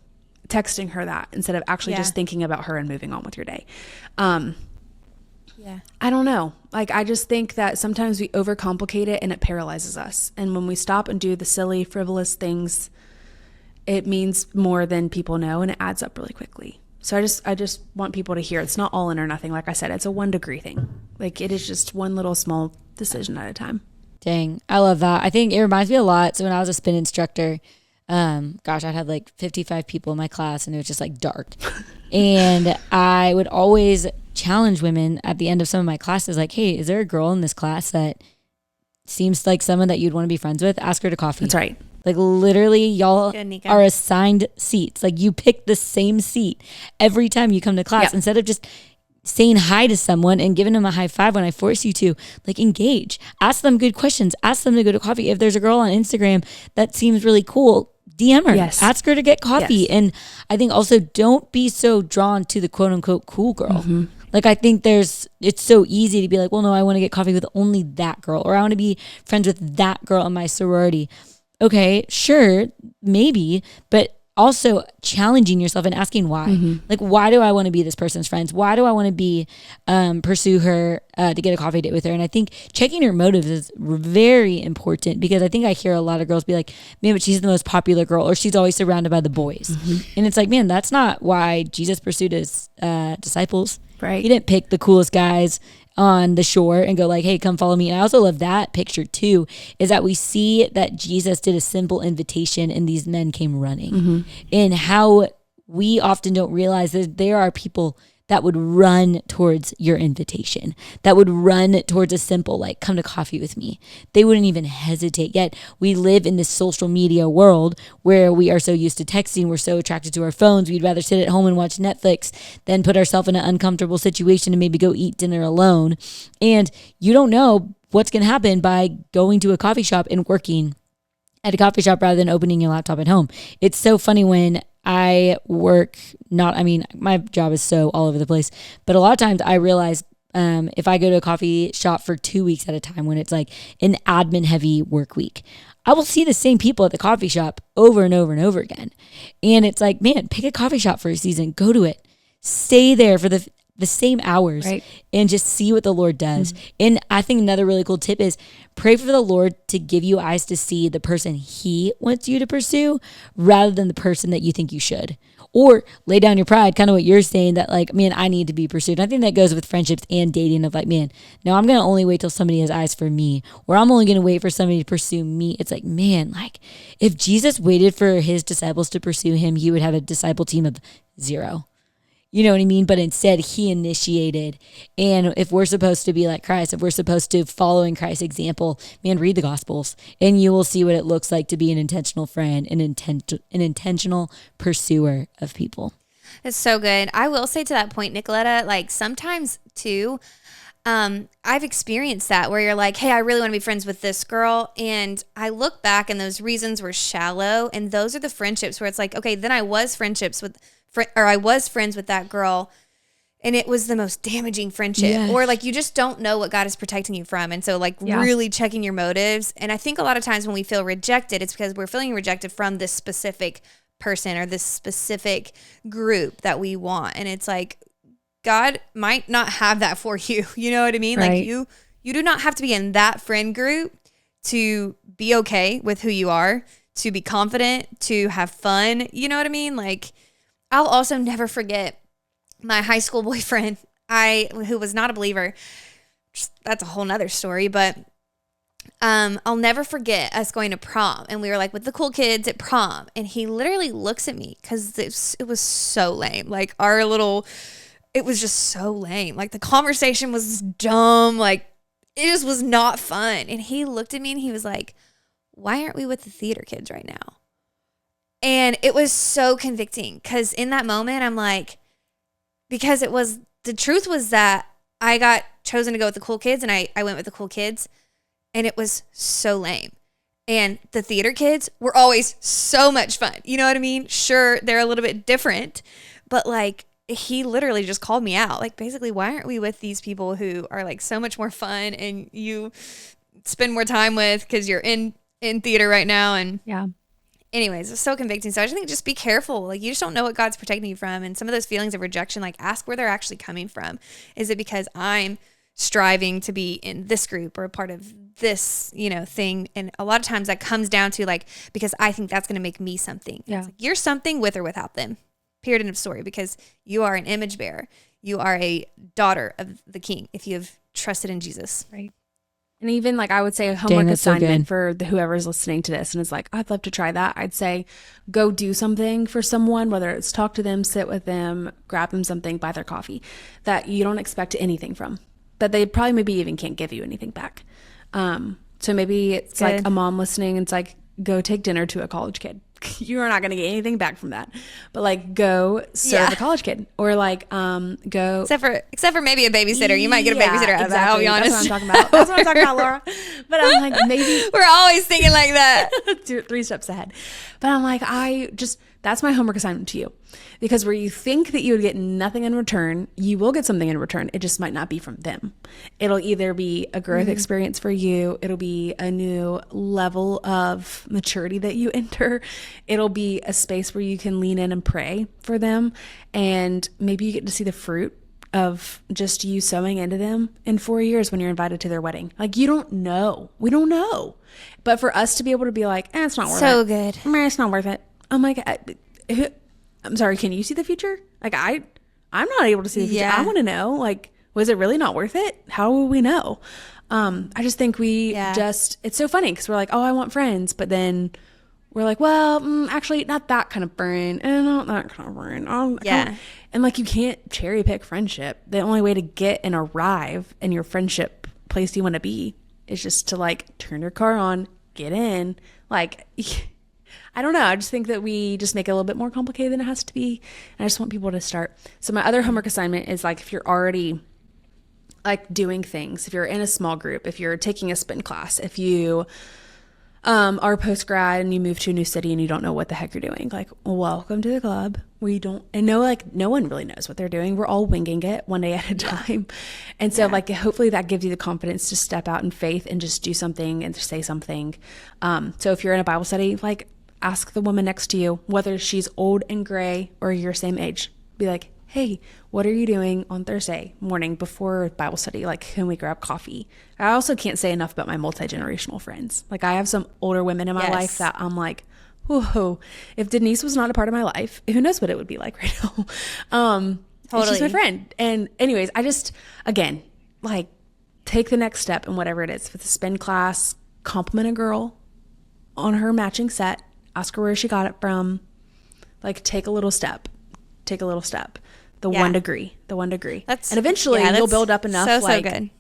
Texting her that instead of actually just thinking about her and moving on with your day. I don't know. Like, I just think that sometimes we overcomplicate it and it paralyzes us. And when we stop and do the silly, frivolous things, it means more than people know, and it adds up really quickly. So I just want people to hear it's not all in or nothing. Like I said, it's a 1 degree thing. Like, it is just one little small decision at a time. Dang, I love that. I think it reminds me a lot. So when I was a spin instructor, I had like 55 people in my class, and it was just like dark. And I would always challenge women at the end of some of my classes, like, hey, is there a girl in this class that seems like someone that you'd want to be friends with? Ask her to coffee. That's right. Like, literally, y'all are assigned seats. Like, you pick the same seat every time you come to class. Instead of just saying hi to someone and giving them a high five when I force you to, like, engage. Ask them good questions. Ask them to go to coffee. If there's a girl on Instagram that seems really cool, DM her. Yes. Ask her to get coffee. Yes. And I think also, don't be so drawn to the quote unquote cool girl. Mm-hmm. Like, I think it's so easy to be like, well, no, I want to get coffee with only that girl, or I want to be friends with that girl in my sorority. Okay, sure, maybe, but also challenging yourself and asking why. Like, why do I want to be this person's friends? Why do I want to be pursue her to get a coffee date with her? And I think checking your motives is very important, because I think I hear a lot of girls be like, man, but she's the most popular girl, or she's always surrounded by the boys. And it's like, man, that's not why Jesus pursued his disciples. Right. He didn't pick the coolest guys on the shore and go like, hey, come follow me. And I also love that picture too, is that we see that Jesus did a simple invitation and these men came running. And how we often don't realize that there are people that would run towards your invitation, that would run towards a simple, like, come to coffee with me. They wouldn't even hesitate. Yet we live in this social media world where we are so used to texting. We're so attracted to our phones. We'd rather sit at home and watch Netflix than put ourselves in an uncomfortable situation and maybe go eat dinner alone. And you don't know what's going to happen by going to a coffee shop and working at a coffee shop rather than opening your laptop at home. It's so funny when I work, my job is so all over the place, but a lot of times I realize if I go to a coffee shop for 2 weeks at a time, when it's like an admin heavy work week, I will see the same people at the coffee shop over and over and over again. And it's like, man, pick a coffee shop for a season, go to it, stay there for the same hours, right, and just see what the Lord does. And I think another really cool tip is pray for the Lord to give you eyes to see the person he wants you to pursue rather than the person that you think you should. Or lay down your pride, kind of what you're saying, that like, man, I need to be pursued. I think that goes with friendships and dating, of like, man, no, I'm going to only wait till somebody has eyes for me, or I'm only going to wait for somebody to pursue me. It's like, man, like if Jesus waited for his disciples to pursue him, he would have a disciple team of 0. You know what I mean? But instead he initiated. And if we're supposed to be like Christ, if we're supposed to follow in Christ's example, man, read the Gospels and you will see what it looks like to be an intentional friend, an intentional pursuer of people. It's so good. I will say to that point, Nicoletta, like sometimes too, I've experienced that where you're like, hey, I really want to be friends with this girl. And I look back and those reasons were shallow. And those are the friendships where it's like, okay, then I was friends with that girl and it was the most damaging friendship. Yes. Or like, you just don't know what God is protecting you from. And so like really checking your motives. And I think a lot of times when we feel rejected, it's because we're feeling rejected from this specific person or this specific group that we want. And it's like, God might not have that for you. You know what I mean? Right. Like you do not have to be in that friend group to be okay with who you are, to be confident, to have fun. You know what I mean? Like, I'll also never forget my high school boyfriend, who was not a believer. That's a whole nother story, but I'll never forget us going to prom, and we were like with the cool kids at prom, and he literally looks at me because it was so lame. Like it was just so lame. Like the conversation was dumb. Like it just was not fun. And he looked at me and he was like, "Why aren't we with the theater kids right now?" And it was so convicting because in that moment, I'm like, because the truth was that I got chosen to go with the cool kids and I went with the cool kids and it was so lame. And the theater kids were always so much fun. You know what I mean? Sure, they're a little bit different, but like he literally just called me out. Like basically, why aren't we with these people who are like so much more fun and you spend more time with because you're in theater right now? And yeah. Anyways, it's so convicting. So I just think just be careful. Like you just don't know what God's protecting you from. And some of those feelings of rejection, like ask where they're actually coming from. Is it because I'm striving to be in this group or a part of this, thing? And a lot of times that comes down to like, because I think that's going to make me something. Yeah. It's like, you're something with or without them. Period, end of story. Because you are an image bearer. You are a daughter of the King if you have trusted in Jesus. Right. And even like I would say a homework assignment for whoever's listening to this and is like, I'd love to try that. I'd say go do something for someone, whether it's talk to them, sit with them, grab them something, buy their coffee that you don't expect anything from, that they probably maybe even can't give you anything back. So maybe it's like a mom listening and it's like, go take dinner to a college kid. You are not going to get anything back from that, but like go serve a college kid or like go except for maybe a babysitter. You might get a babysitter out of that. I'll be honest. That's what I'm talking about. That's what I'm talking about, Laura. But I'm like, maybe we're always thinking like that. 3 steps ahead. But I'm like, I just That's my homework assignment to you. Because where you think that you would get nothing in return, you will get something in return. It just might not be from them. It'll either be a growth experience for you. It'll be a new level of maturity that you enter. It'll be a space where you can lean in and pray for them. And maybe you get to see the fruit of just you sowing into them in 4 years when you're invited to their wedding. Like, you don't know. We don't know. But for us to be able to be like, it's not worth it. So good. It's not worth it. I'm like, I'm sorry, can you see the future? Like, I'm not able to see the future. Yeah. I want to know, like, was it really not worth it? How will we know? I just think it's so funny because we're like, oh, I want friends. But then we're like, well, actually, not that kind of friend. And not that kind of friend. And like, you can't cherry pick friendship. The only way to get and arrive in your friendship place you want to be is just to like turn your car on, get in. Like, I don't know. I just think that we just make it a little bit more complicated than it has to be. And I just want people to start. So my other homework assignment is like, if you're already like doing things, if you're in a small group, if you're taking a spin class, if you are post grad and you move to a new city and you don't know what the heck you're doing, like, welcome to the club. No one really knows what they're doing. We're all winging it one day at a time. And so like, hopefully that gives you the confidence to step out in faith and just do something and say something. So if you're in a Bible study, like, ask the woman next to you, whether she's old and gray or your same age. Be like, hey, what are you doing on Thursday morning before Bible study? Like, can we grab coffee? I also can't say enough about my multi-generational friends. Like, I have some older women in my life that I'm like, whoa, if Denise was not a part of my life, who knows what it would be like right now. Totally. She's my friend. And anyways, I just, again, like, take the next step in whatever it is. If it's a spin class, compliment a girl on her matching set. Ask her where she got it from. Like, take a little step. The 1 degree. And eventually you'll build up enough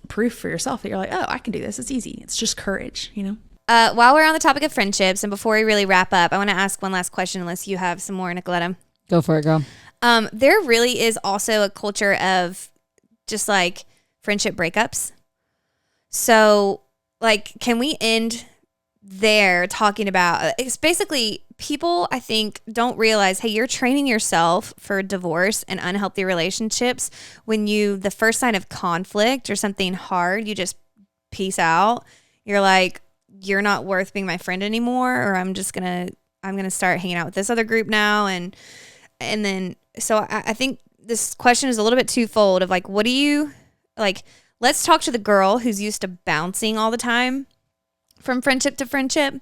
proof for yourself that you're like, oh, I can do this. It's easy. It's just courage, you know? While we're on the topic of friendships and before we really wrap up, I want to ask one last question unless you have some more, Nicoletta. Go for it, girl. There really is also a culture of just like friendship breakups. So like, can we end there talking about, it's basically people I think don't realize, hey, you're training yourself for divorce and unhealthy relationships when the first sign of conflict or something hard, you just peace out. You're like, you're not worth being my friend anymore, or I'm gonna start hanging out with this other group now. And then so I think this question is a little bit twofold of like, what do you like, let's talk to the girl who's used to bouncing all the time from friendship to friendship,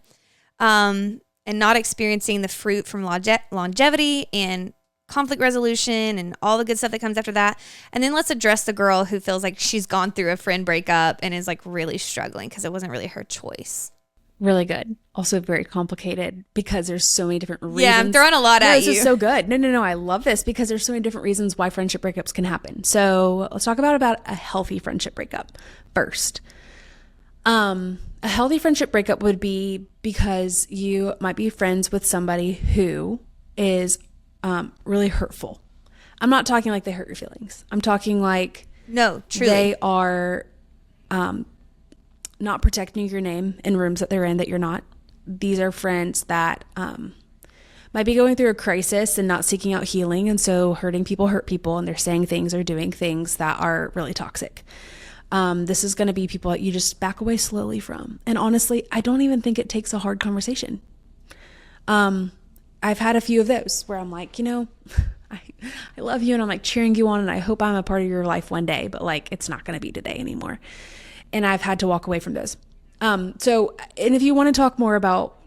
and not experiencing the fruit from longevity and conflict resolution and all the good stuff that comes after that. And then let's address the girl who feels like she's gone through a friend breakup and is like really struggling because it wasn't really her choice. Really good. Also very complicated because there's so many different reasons. Yeah, I'm throwing a lot at you. This is so good. No. I love this because there's so many different reasons why friendship breakups can happen. So let's talk about a healthy friendship breakup first. A healthy friendship breakup would be because you might be friends with somebody who is really hurtful. I'm not talking like they hurt your feelings. I'm talking like no, truly, they are not protecting your name in rooms that they're in that you're not. These are friends that might be going through a crisis and not seeking out healing, and so hurting people hurt people, and they're saying things or doing things that are really toxic. This is going to be people that you just back away slowly from. And honestly, I don't even think it takes a hard conversation. I've had a few of those where I'm like, I love you and I'm like cheering you on and I hope I'm a part of your life one day, but like, it's not going to be today anymore. And I've had to walk away from those. And if you want to talk more about,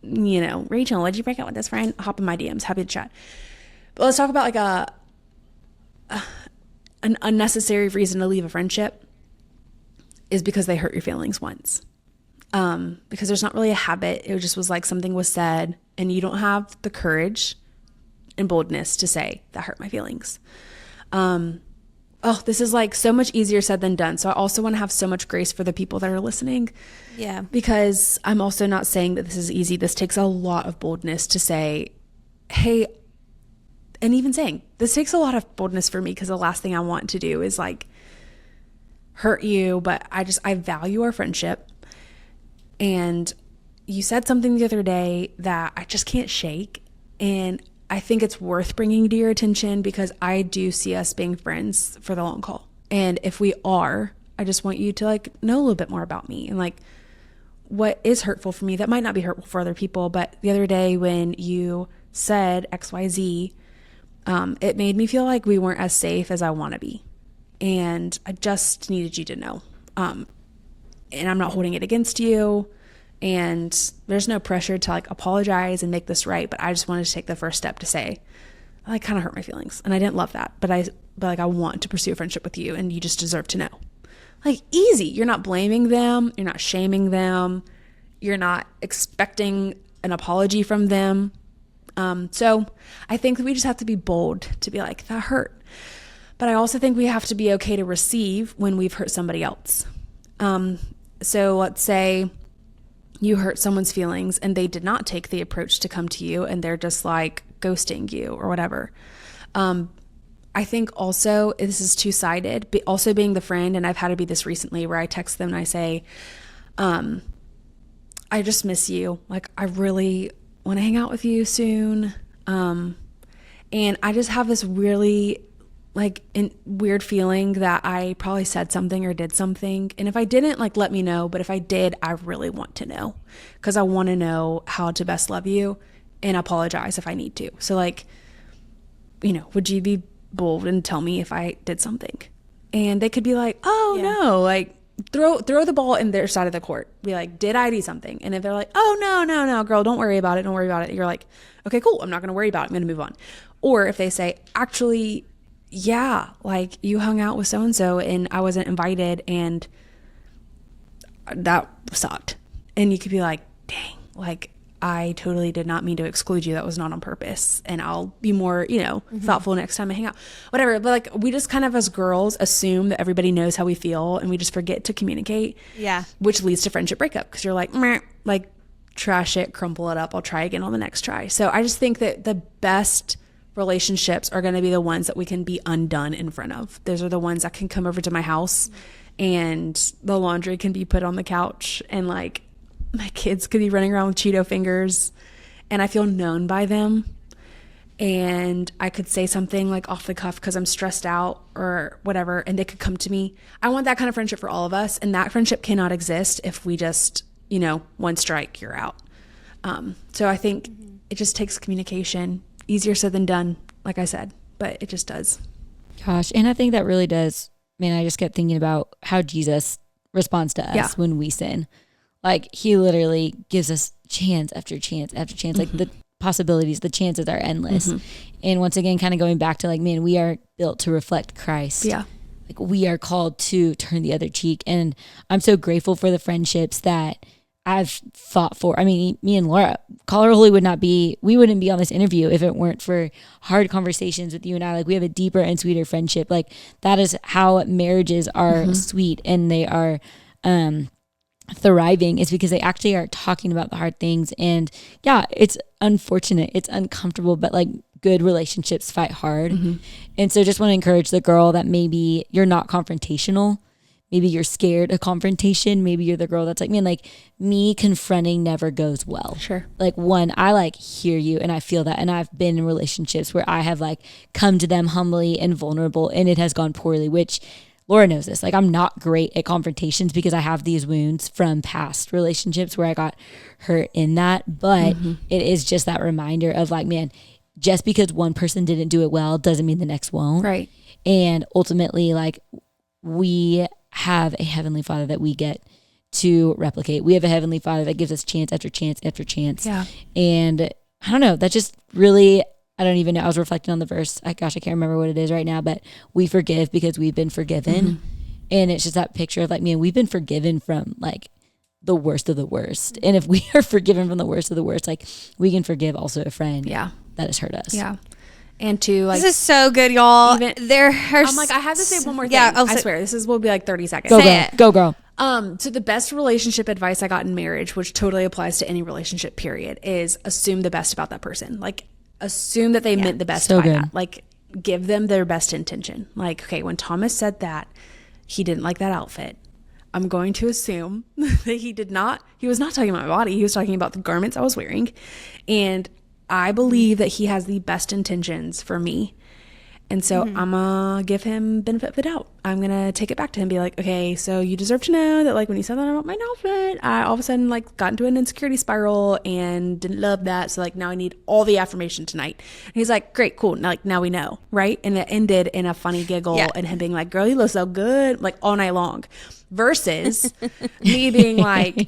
Rachel, why'd you break up with this friend? Hop in my DMs, happy to chat. But let's talk about like an unnecessary reason to leave a friendship is because they hurt your feelings once. Because there's not really a habit. It just was like something was said and you don't have the courage and boldness to say that hurt my feelings. This is like so much easier said than done. So I also want to have so much grace for the people that are listening. Yeah. Because I'm also not saying that this is easy. This takes a lot of boldness to say, hey, and even saying, this takes a lot of boldness for me because the last thing I want to do is like hurt you, but I value our friendship. And you said something the other day that I just can't shake. And I think it's worth bringing to your attention because I do see us being friends for the long haul. And if we are, I just want you to like know a little bit more about me and like what is hurtful for me that might not be hurtful for other people. But the other day when you said XYZ, it made me feel like we weren't as safe as I want to be. And I just needed you to know. And I'm not holding it against you. And there's no pressure to like apologize and make this right. But I just wanted to take the first step to say, I kind of hurt my feelings. And I didn't love that. But I want to pursue a friendship with you. And you just deserve to know. Like easy. You're not blaming them. You're not shaming them. You're not expecting an apology from them. So I think that we just have to be bold to be like, that hurt. But I also think we have to be okay to receive when we've hurt somebody else. So let's say you hurt someone's feelings and they did not take the approach to come to you and they're just like ghosting you or whatever. I think also this is two-sided, but also being the friend, and I've had to be this recently where I text them and I say, I just miss you. Like, I really want to hang out with you soon. And I just have this really weird feeling that I probably said something or did something. And if I didn't, like, let me know. But if I did, I really want to know because I want to know how to best love you and apologize if I need to. So like, would you be bold and tell me if I did something? And they could be like, oh no, like throw the ball in their side of the court. Be like, did I do something? And if they're like, oh no, girl, don't worry about it. You're like, okay, cool. I'm not going to worry about it. I'm going to move on. Or if they say, actually, yeah, like you hung out with so-and-so and I wasn't invited and that sucked. And you could be like, dang, like I totally did not mean to exclude you. That was not on purpose. And I'll be more, thoughtful next time I hang out, whatever. But like, we just kind of as girls assume that everybody knows how we feel and we just forget to communicate. Yeah. Which leads to friendship breakup. Cause you're like, meh, like trash it, crumple it up. I'll try again on the next try. So I just think that the best relationships are going to be the ones that we can be undone in front of. Those are the ones that can come over to my house and the laundry can be put on the couch and like my kids could be running around with Cheeto fingers and I feel known by them. And I could say something like off the cuff because I'm stressed out or whatever, and they could come to me. I want that kind of friendship for all of us. And that friendship cannot exist if we just, one strike, you're out. So I think it just takes communication. Easier said than done, like I said, but it just does. Gosh, and I think that really does. Man, I just kept thinking about how Jesus responds to us when we sin. Like he literally gives us chance after chance after chance. Like the possibilities, the chances are endless. And once again, kind of going back to like, man, we are built to reflect Christ. Yeah. Like we are called to turn the other cheek. And I'm so grateful for the friendships that I've fought for. I mean, me and Laura, Call Her Holy we wouldn't be on this interview if it weren't for hard conversations with you and I. Like we have a deeper and sweeter friendship. Like that is how marriages are sweet and they are thriving, is because they actually are talking about the hard things. And yeah, it's unfortunate, it's uncomfortable, but like good relationships fight hard. And so just want to encourage the girl that maybe you're not confrontational. Maybe you're scared of confrontation. Maybe you're the girl that's like, man, like me confronting never goes well. Sure. Like I like hear you and I feel that. And I've been in relationships where I have like come to them humbly and vulnerable and it has gone poorly, which Laura knows this. Like I'm not great at confrontations because I have these wounds from past relationships where I got hurt in that. But it is just that reminder of like, man, just because one person didn't do it well doesn't mean the next won't. Right. And ultimately, like we have a heavenly Father that we get to replicate. We have a heavenly Father that gives us chance after chance after chance. Yeah. And I don't know, that just really, I don't even know. I was reflecting on the verse. I can't remember what it is right now, but we forgive because we've been forgiven. And it's just that picture of like, man, we've been forgiven from like the worst of the worst. And if we are forgiven from the worst of the worst, like we can forgive also a friend that has hurt us. Yeah. And to like, this is so good, y'all. I'm like, I have to say one more thing. Yeah, I swear, will be like 30 seconds. Go girl. So the best relationship advice I got in marriage, which totally applies to any relationship period, is assume the best about that person. Like assume that they meant the best by that. Like give them their best intention. Like, okay, when Thomas said that, he didn't like that outfit. I'm going to assume that he was not talking about my body. He was talking about the garments I was wearing. And I believe that he has the best intentions for me. And so I'm gonna give him benefit of the doubt. I'm gonna take it back to him, be like, okay, so you deserve to know that, like, when you said that about my outfit, I all of a sudden, like, got into an insecurity spiral and didn't love that. So, like, now I need all the affirmation tonight. And he's like, great, cool. Now, like, now we know, right? And it ended in a funny giggle and him being like, girl, you look so good, like, all night long. Versus me being like,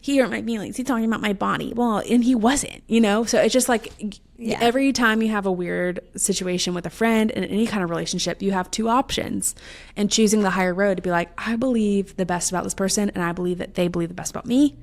he hurt my feelings. He's talking about my body. Well, and he wasn't, you know? So it's just like every time you have a weird situation with a friend in any kind of relationship, you have two options. And choosing the higher road to be like, I believe the best about this person and I believe that they believe the best about me.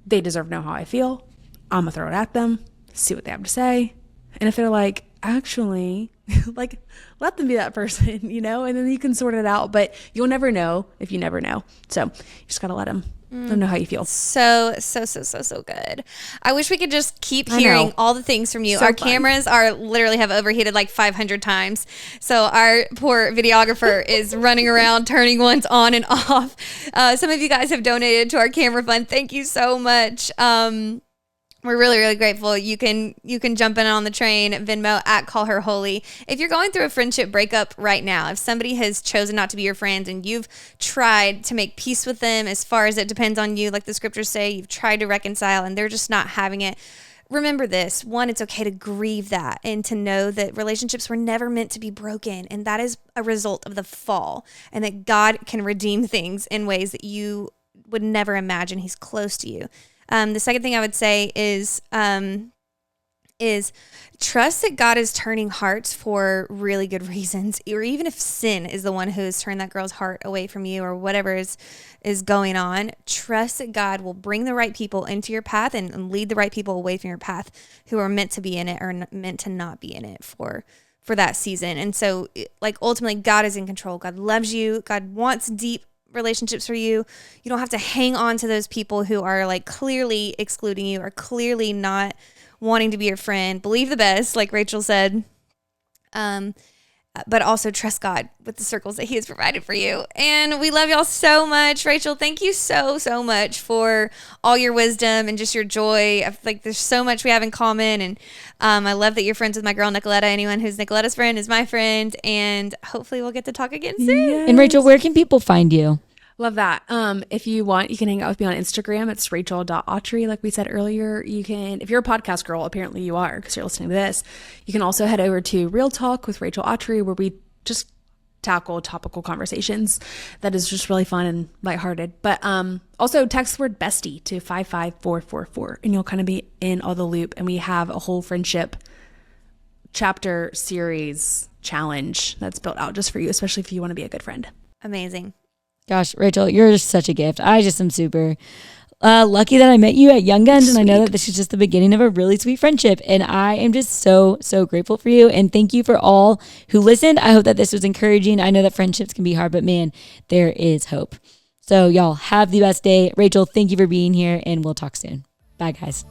They deserve to know how I feel. I'm going to throw it at them, see what they have to say. And if they're like, actually, like, let them be that person, you know? And then you can sort it out. But you'll never know if you never know. So you just got to let them. I don't know how you feel. So good. I wish we could just keep hearing all the things from you. So our cameras are literally have overheated like 500 times. So our poor videographer is running around turning ones on and off. Some of you guys have donated to our camera fund. Thank you so much. We're really, really grateful. You can jump in on the train, Venmo at Call Her Holy. If you're going through a friendship breakup right now, if somebody has chosen not to be your friend and you've tried to make peace with them as far as it depends on you, like the scriptures say, you've tried to reconcile and they're just not having it. Remember this. One, it's okay to grieve that and to know that relationships were never meant to be broken. And that is a result of the fall, and that God can redeem things in ways that you would never imagine. He's close to you. The second thing I would say is trust that God is turning hearts for really good reasons, or even if sin is the one who has turned that girl's heart away from you or whatever is going on, trust that God will bring the right people into your path and lead the right people away from your path who are meant to be in it or meant to not be in it for that season. And so, like, ultimately, God is in control. God loves you. God wants deep relationships for you. You don't have to hang on to those people who are like clearly excluding you or clearly not wanting to be your friend. Believe the best, like Rachel said. But also trust God with the circles that he has provided for you. And we love y'all so much. Rachel, thank you so much for all your wisdom and just your joy. Like, there's so much we have in common. And I love that you're friends with my girl, Nicoletta. Anyone who's Nicoletta's friend is my friend. And hopefully we'll get to talk again soon. Yes. And Rachel, where can people find you? Love that. If you want, you can hang out with me on Instagram. It's Rachel.Awtrey. Like we said earlier, you can, if you're a podcast girl, apparently you are because you're listening to this, you can also head over to Real Talk with Rachel Awtrey, where we just tackle topical conversations. That is just really fun and lighthearted. But also text the word bestie to 55444 and you'll kind of be in all the loop. And we have a whole friendship chapter series challenge that's built out just for you, especially if you want to be a good friend. Amazing. Gosh, Rachel, you're just such a gift. I just am super lucky that I met you at Young Guns, and I know that this is just the beginning of a really sweet friendship, and I am just so grateful for you, and thank you for all who listened. I hope that this was encouraging. I know that friendships can be hard, but man, there is hope. So y'all have the best day. Rachel, thank you for being here, and we'll talk soon. Bye, guys.